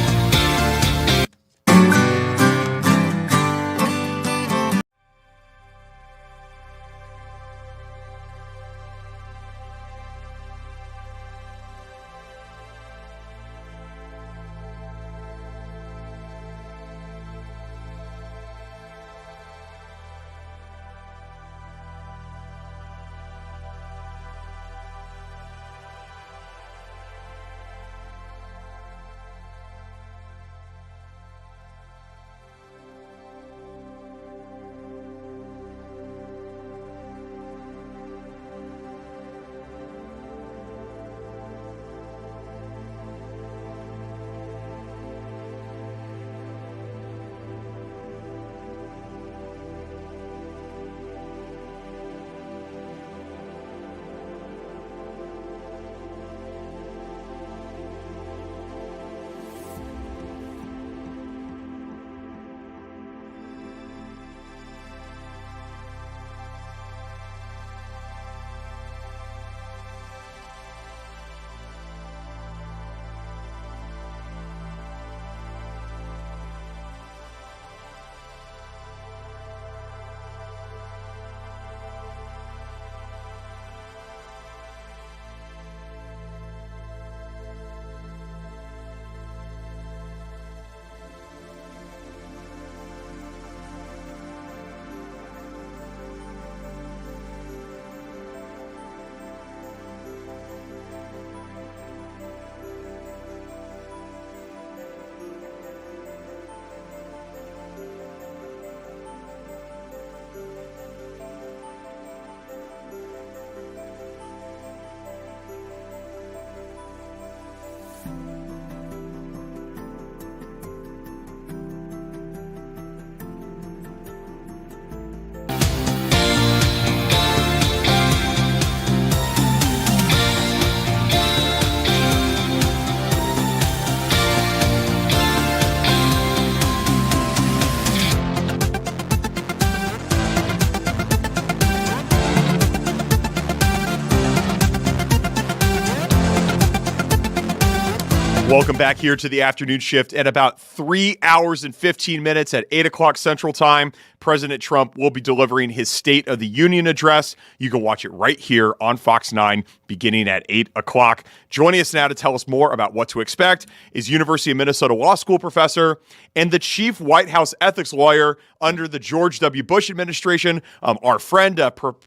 Welcome back here to the afternoon shift. At about 3 hours and 15 minutes at 8 o'clock Central Time, President Trump will be delivering his State of the Union address. You can watch it right here on Fox 9 beginning at 8 o'clock. Joining us now to tell us more about what to expect is University of Minnesota Law School professor and the chief White House ethics lawyer under the George W. Bush administration, our friend,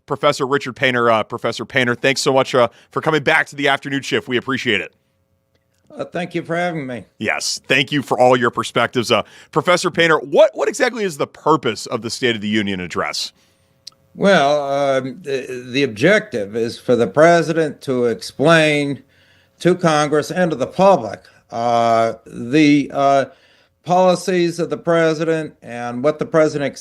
Professor Richard Painter. Professor Painter, thanks so much for coming back to the afternoon shift. We appreciate it. Thank you for having me. Yes, thank you for all your perspectives. Professor Painter, what exactly is the purpose of the State of the Union address? Well, the objective is for the president to explain to Congress and to the public the policies of the president and what the president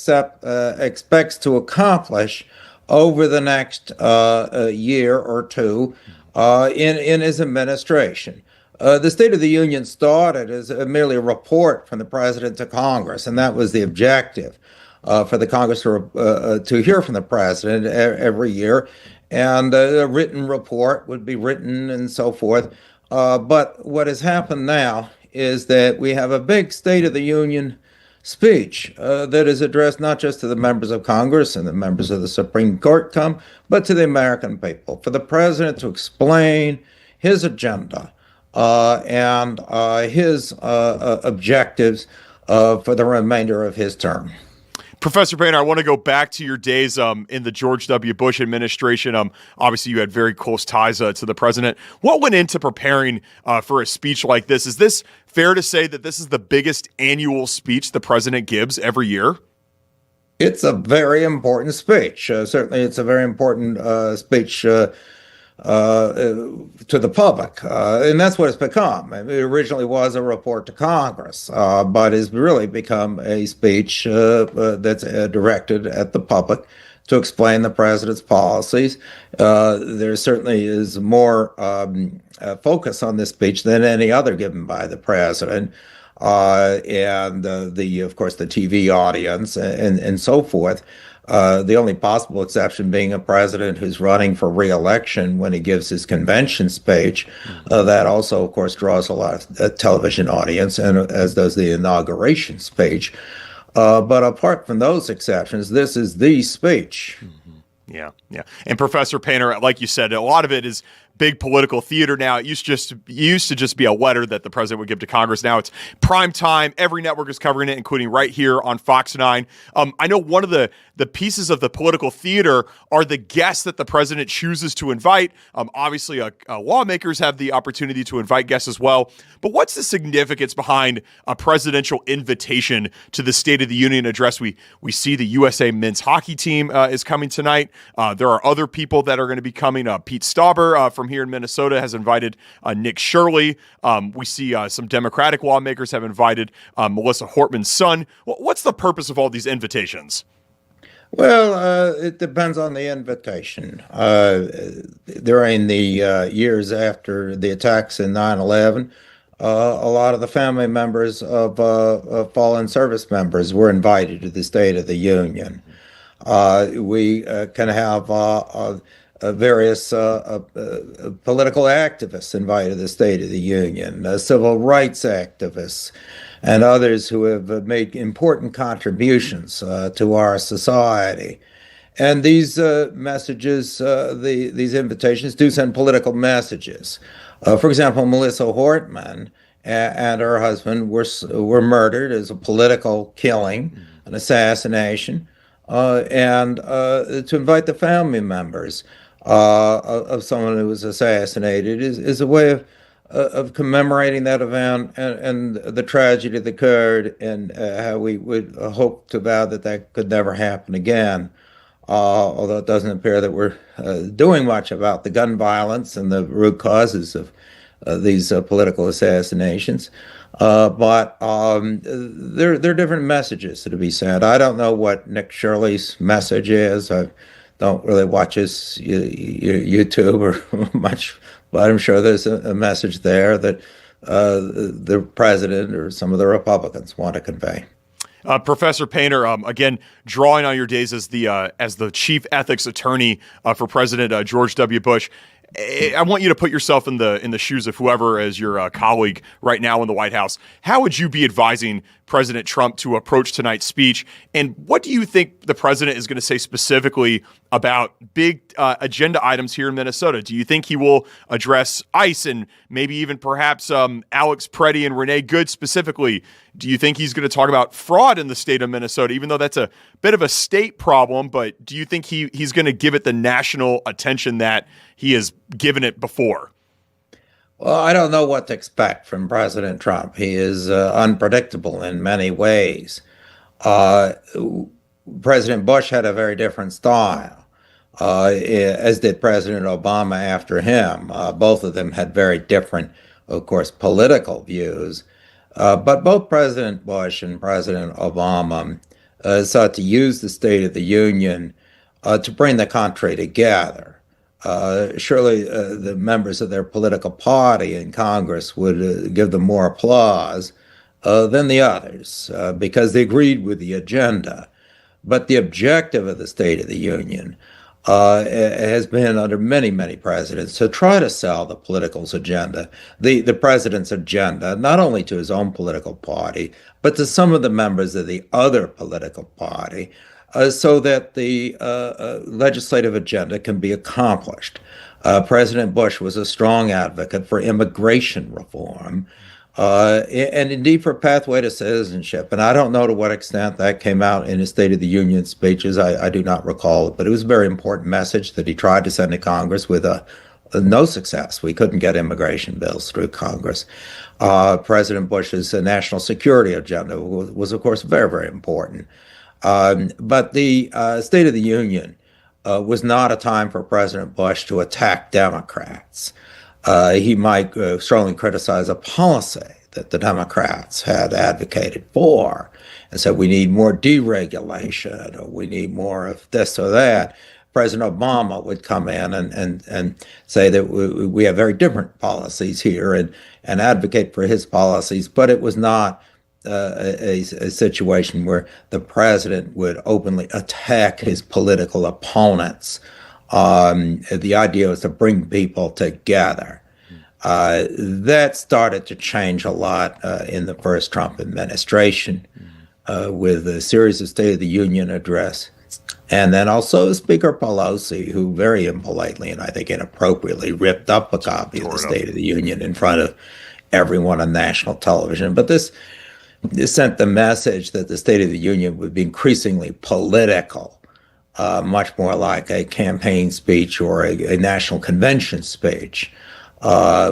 expects to accomplish over the next year or two in his administration. The State of the Union started as merely a report from the president to Congress, and that was the objective for the Congress to hear from the president every year. And a written report would be written and so forth. But what has happened now is that we have a big State of the Union speech that is addressed not just to the members of Congress and the members of the Supreme Court but to the American people, for the president to explain his agenda and his objectives for the remainder of his term. Professor Painter, I want to go back to your days in the George W. Bush administration. Obviously, you had very close ties to the president. What went into preparing for a speech like this? Is this fair to say that this is the biggest annual speech the president gives every year? It's a very important speech. Certainly, it's a very important speech to the public. And that's what it's become. I mean, it originally was a report to Congress, but has really become a speech that's directed at the public to explain the president's policies. There certainly is more focus on this speech than any other given by the president. And of course, the TV audience and so forth. The only possible exception being a president who's running for re-election when he gives his convention speech. That also, of course, draws a lot of television audience, and as does the inauguration speech. But apart from those exceptions, this is the speech. Yeah. And Professor Painter, like you said, a lot of it is big political theater now. It used to just be a letter that the president would give to Congress. Now it's prime time. Every network is covering it, including right here on Fox 9. I know one of the pieces of the political theater are the guests that the president chooses to invite. Obviously, lawmakers have the opportunity to invite guests as well. But what's the significance behind a presidential invitation to the State of the Union address? We see the USA men's hockey team is coming tonight. There are other people that are going to be coming. Pete Stauber from here in Minnesota has invited Nick Shirley. We see some Democratic lawmakers have invited Melissa Hortman's son. What's the purpose of all these invitations? Well, it depends on the invitation. During the years after the attacks in 9/11, a lot of the family members of fallen service members were invited to the State of the Union. We can have various political activists invited to the State of the Union, civil rights activists, and others who have made important contributions to our society. And these messages, these invitations do send political messages. For example, Melissa Hortman and her husband were murdered as a political killing, an assassination, and to invite the family members of someone who was assassinated is a way of commemorating that event and the tragedy that occurred, and how we would hope to vow that could never happen again. Although it doesn't appear that we're doing much about the gun violence and the root causes of these political assassinations. But there are different messages to be sent. I don't know what Nick Shirley's message is. I don't really watch his YouTube or much, but I'm sure there's a message there that the president or some of the Republicans want to convey. Professor Painter, again, drawing on your days as the chief ethics attorney for President George W. Bush, I want you to put yourself in the shoes of whoever is your colleague right now in the White House. How would you be advising President Trump to approach tonight's speech? And what do you think the president is going to say specifically about big agenda items here in Minnesota? Do you think he will address ICE and maybe even perhaps Alex Preddy and Renee Good specifically? Do you think he's going to talk about fraud in the state of Minnesota, even though that's a bit of a state problem? But do you think he's going to give it the national attention that he has given it before? Well, I don't know what to expect from President Trump. He is unpredictable in many ways. President Bush had a very different style, as did President Obama after him. Both of them had very different, of course, political views. But both President Bush and President Obama sought to use the State of the Union to bring the country together. Surely the members of their political party in Congress would give them more applause than the others because they agreed with the agenda. But the objective of the State of the Union has been under many, many presidents to try to sell the political's agenda, the president's agenda, not only to his own political party, but to some of the members of the other political party, so that the legislative agenda can be accomplished. President Bush was a strong advocate for immigration reform and indeed for pathway to citizenship. And I don't know to what extent that came out in his State of the Union speeches. I do not recall it, but it was a very important message that he tried to send to Congress with no success. We couldn't get immigration bills through Congress. President Bush's national security agenda was, of course, very, very important. But the State of the Union was not a time for President Bush to attack Democrats. He might strongly criticize a policy that the Democrats had advocated for and said we need more deregulation or we need more of this or that. President Obama would come in and say that we have very different policies here and advocate for his policies, but it was not a situation where the president would openly attack his political opponents. The idea was to bring people together. That started to change a lot in the first Trump administration with a series of State of the Union address. And then also Speaker Pelosi, who very impolitely and I think inappropriately ripped up a copy of the State of the Union in front of everyone on national television. But this sent the message that the State of the Union would be increasingly political, much more like a campaign speech or a national convention speech,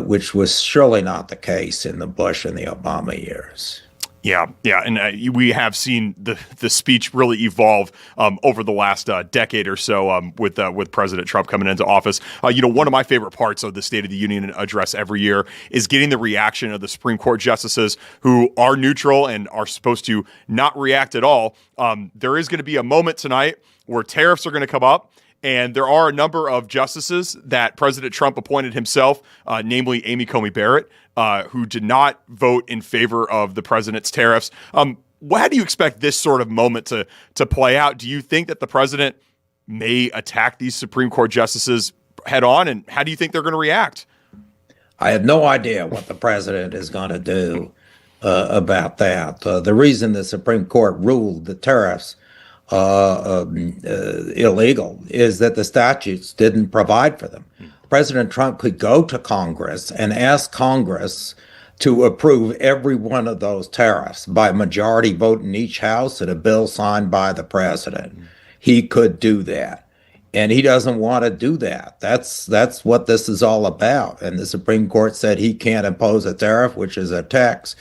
which was surely not the case in the Bush and the Obama years. Yeah, and we have seen the speech really evolve over the last decade or so with President Trump coming into office. One of my favorite parts of the State of the Union address every year is getting the reaction of the Supreme Court justices who are neutral and are supposed to not react at all. There is going to be a moment tonight where tariffs are going to come up. And there are a number of justices that President Trump appointed himself, namely Amy Coney Barrett, who did not vote in favor of the president's tariffs. How do you expect this sort of moment to play out? Do you think that the president may attack these Supreme Court justices head on? And how do you think they're going to react? I have no idea what the president is going to do about that. The reason the Supreme Court ruled the tariffs illegal is that the statutes didn't provide for them. President Trump could go to Congress and ask Congress to approve every one of those tariffs by majority vote in each house and a bill signed by the president. He could do that. And he doesn't want to do that. That's what this is all about. And the Supreme Court said he can't impose a tariff, which is a tax,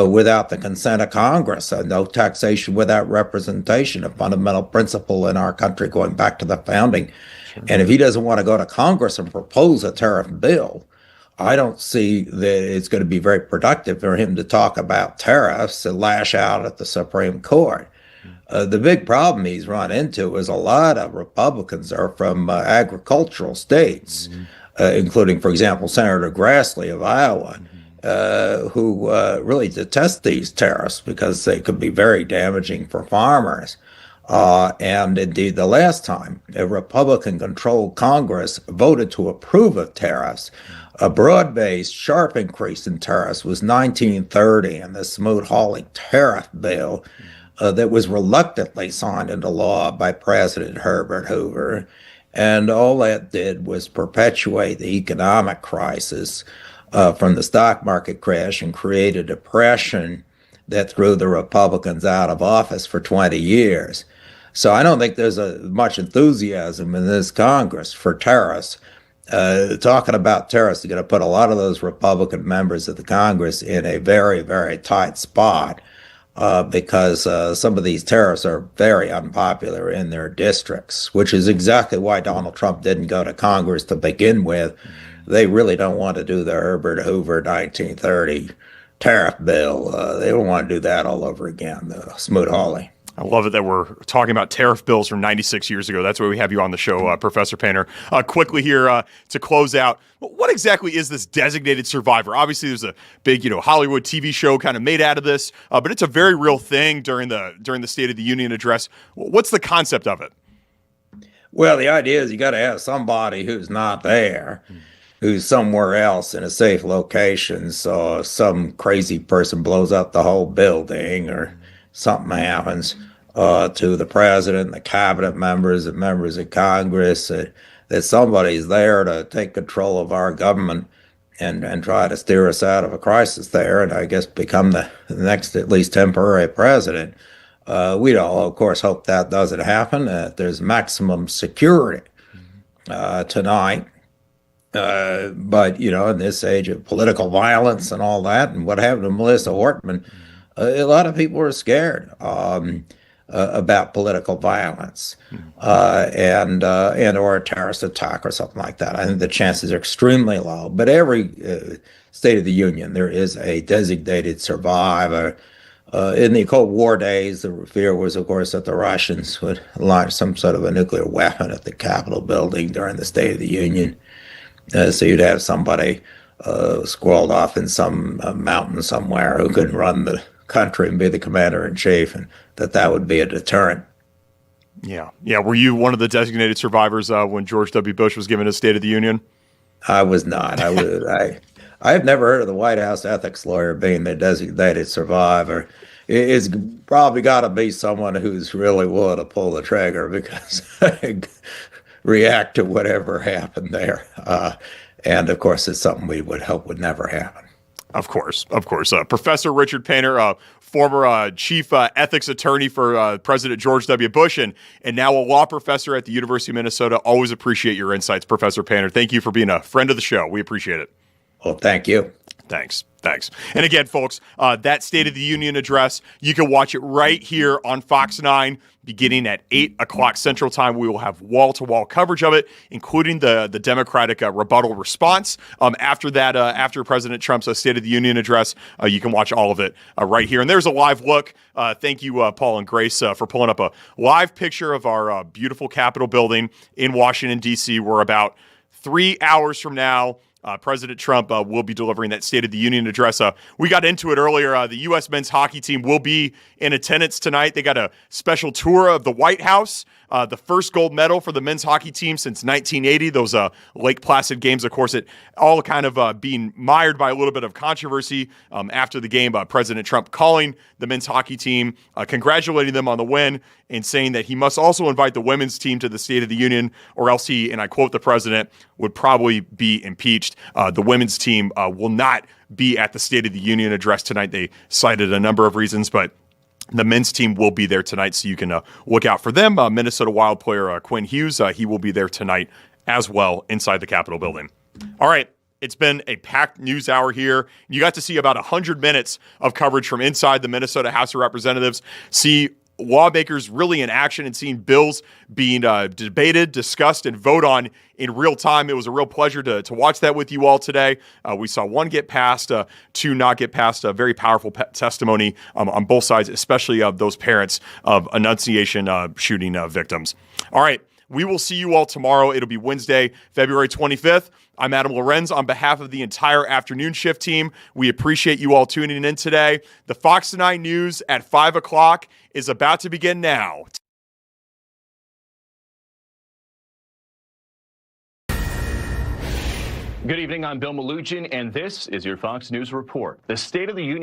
without the consent of Congress. No taxation without representation, a fundamental principle in our country going back to the founding. Sure. And if he doesn't want to go to Congress and propose a tariff bill, I don't see that it's going to be very productive for him to talk about tariffs and lash out at the Supreme Court. The big problem he's run into is a lot of Republicans are from agricultural states, including, for example, Senator Grassley of Iowa. Who really detest these tariffs because they could be very damaging for farmers. And indeed, the last time a Republican-controlled Congress voted to approve of tariffs, a broad-based, sharp increase in tariffs was 1930 and the Smoot-Hawley tariff bill that was reluctantly signed into law by President Herbert Hoover. And all that did was perpetuate the economic crisis from the stock market crash and create a depression that threw the Republicans out of office for 20 years. So I don't think there's much enthusiasm in this Congress for tariffs. Talking about tariffs is going to put a lot of those Republican members of the Congress in a very, very tight spot because some of these tariffs are very unpopular in their districts, which is exactly why Donald Trump didn't go to Congress to begin with. They really don't want to do the Herbert Hoover 1930 tariff bill. They don't want to do that all over again, the Smoot-Hawley. I love it that we're talking about tariff bills from 96 years ago. That's why we have you on the show, Professor Painter. Quickly here to close out, what exactly is this designated survivor? Obviously, there's a big, Hollywood TV show kind of made out of this, but it's a very real thing during the State of the Union address. What's the concept of it? Well, the idea is you got to have somebody who's not there, who's somewhere else in a safe location. So if some crazy person blows up the whole building or something happens to the president, the cabinet members, and members of Congress, that somebody's there to take control of our government and try to steer us out of a crisis there, and I guess become the next, at least temporary president. We'd all, of course, hope that doesn't happen. There's maximum security tonight. But, in this age of political violence and all that, and what happened to Melissa Hortman, a lot of people are scared about political violence and or a terrorist attack or something like that. I think the chances are extremely low. But every State of the Union, there is a designated survivor. In the Cold War days, the fear was, of course, that the Russians would launch some sort of a nuclear weapon at the Capitol building during the State of the Union. So you'd have somebody squirreled off in some mountain somewhere who could run the country and be the commander-in-chief, and that would be a deterrent. Yeah. Were you one of the designated survivors when George W. Bush was given his State of the Union? I was not. I've never heard of the White House ethics lawyer being the designated survivor. It's probably got to be someone who's really willing to pull the trigger because react to whatever happened there. And of course, it's something we would hope would never happen. Of course. Professor Richard Painter, former chief ethics attorney for President George W. Bush and now a law professor at the University of Minnesota. Always appreciate your insights, Professor Painter. Thank you for being a friend of the show. We appreciate it. Well, thank you. Thanks. And again, folks, that State of the Union address, you can watch it right here on Fox 9 beginning at 8 o'clock Central Time. We will have wall-to-wall coverage of it, including the Democratic rebuttal response. After President Trump's State of the Union address, you can watch all of it right here. And there's a live look. Thank you, Paul and Grace, for pulling up a live picture of our beautiful Capitol building in Washington, D.C. We're about 3 hours from now. President Trump will be delivering that State of the Union address. We got into it earlier. The U.S. men's hockey team will be in attendance tonight. They got a special tour of the White House. The first gold medal for the men's hockey team since 1980. Those Lake Placid games, of course, it all kind of being mired by a little bit of controversy after the game. President Trump calling the men's hockey team, congratulating them on the win, and saying that he must also invite the women's team to the State of the Union, or else he, and I quote the president, would probably be impeached. The women's team will not be at the State of the Union address tonight. They cited a number of reasons, but the men's team will be there tonight, so you can look out for them. Minnesota Wild player Quinn Hughes, he will be there tonight as well inside the Capitol building. All right, it's been a packed news hour here. You got to see about 100 minutes of coverage from inside the Minnesota House of Representatives, see lawmakers really in action and seeing bills being debated, discussed, and vote on in real time. It was a real pleasure to watch that with you all today. We saw one get passed, two not get passed. A very powerful testimony on both sides, especially of those parents of Annunciation shooting victims. All right, we will see you all tomorrow. It'll be Wednesday, February 25th. I'm Adam Lorenz on behalf of the entire afternoon shift team. We appreciate you all tuning in today. The Fox 9 News at 5 o'clock is about to begin now. Good evening, I'm Bill Malugin, and this is your Fox News Report. The State of the Union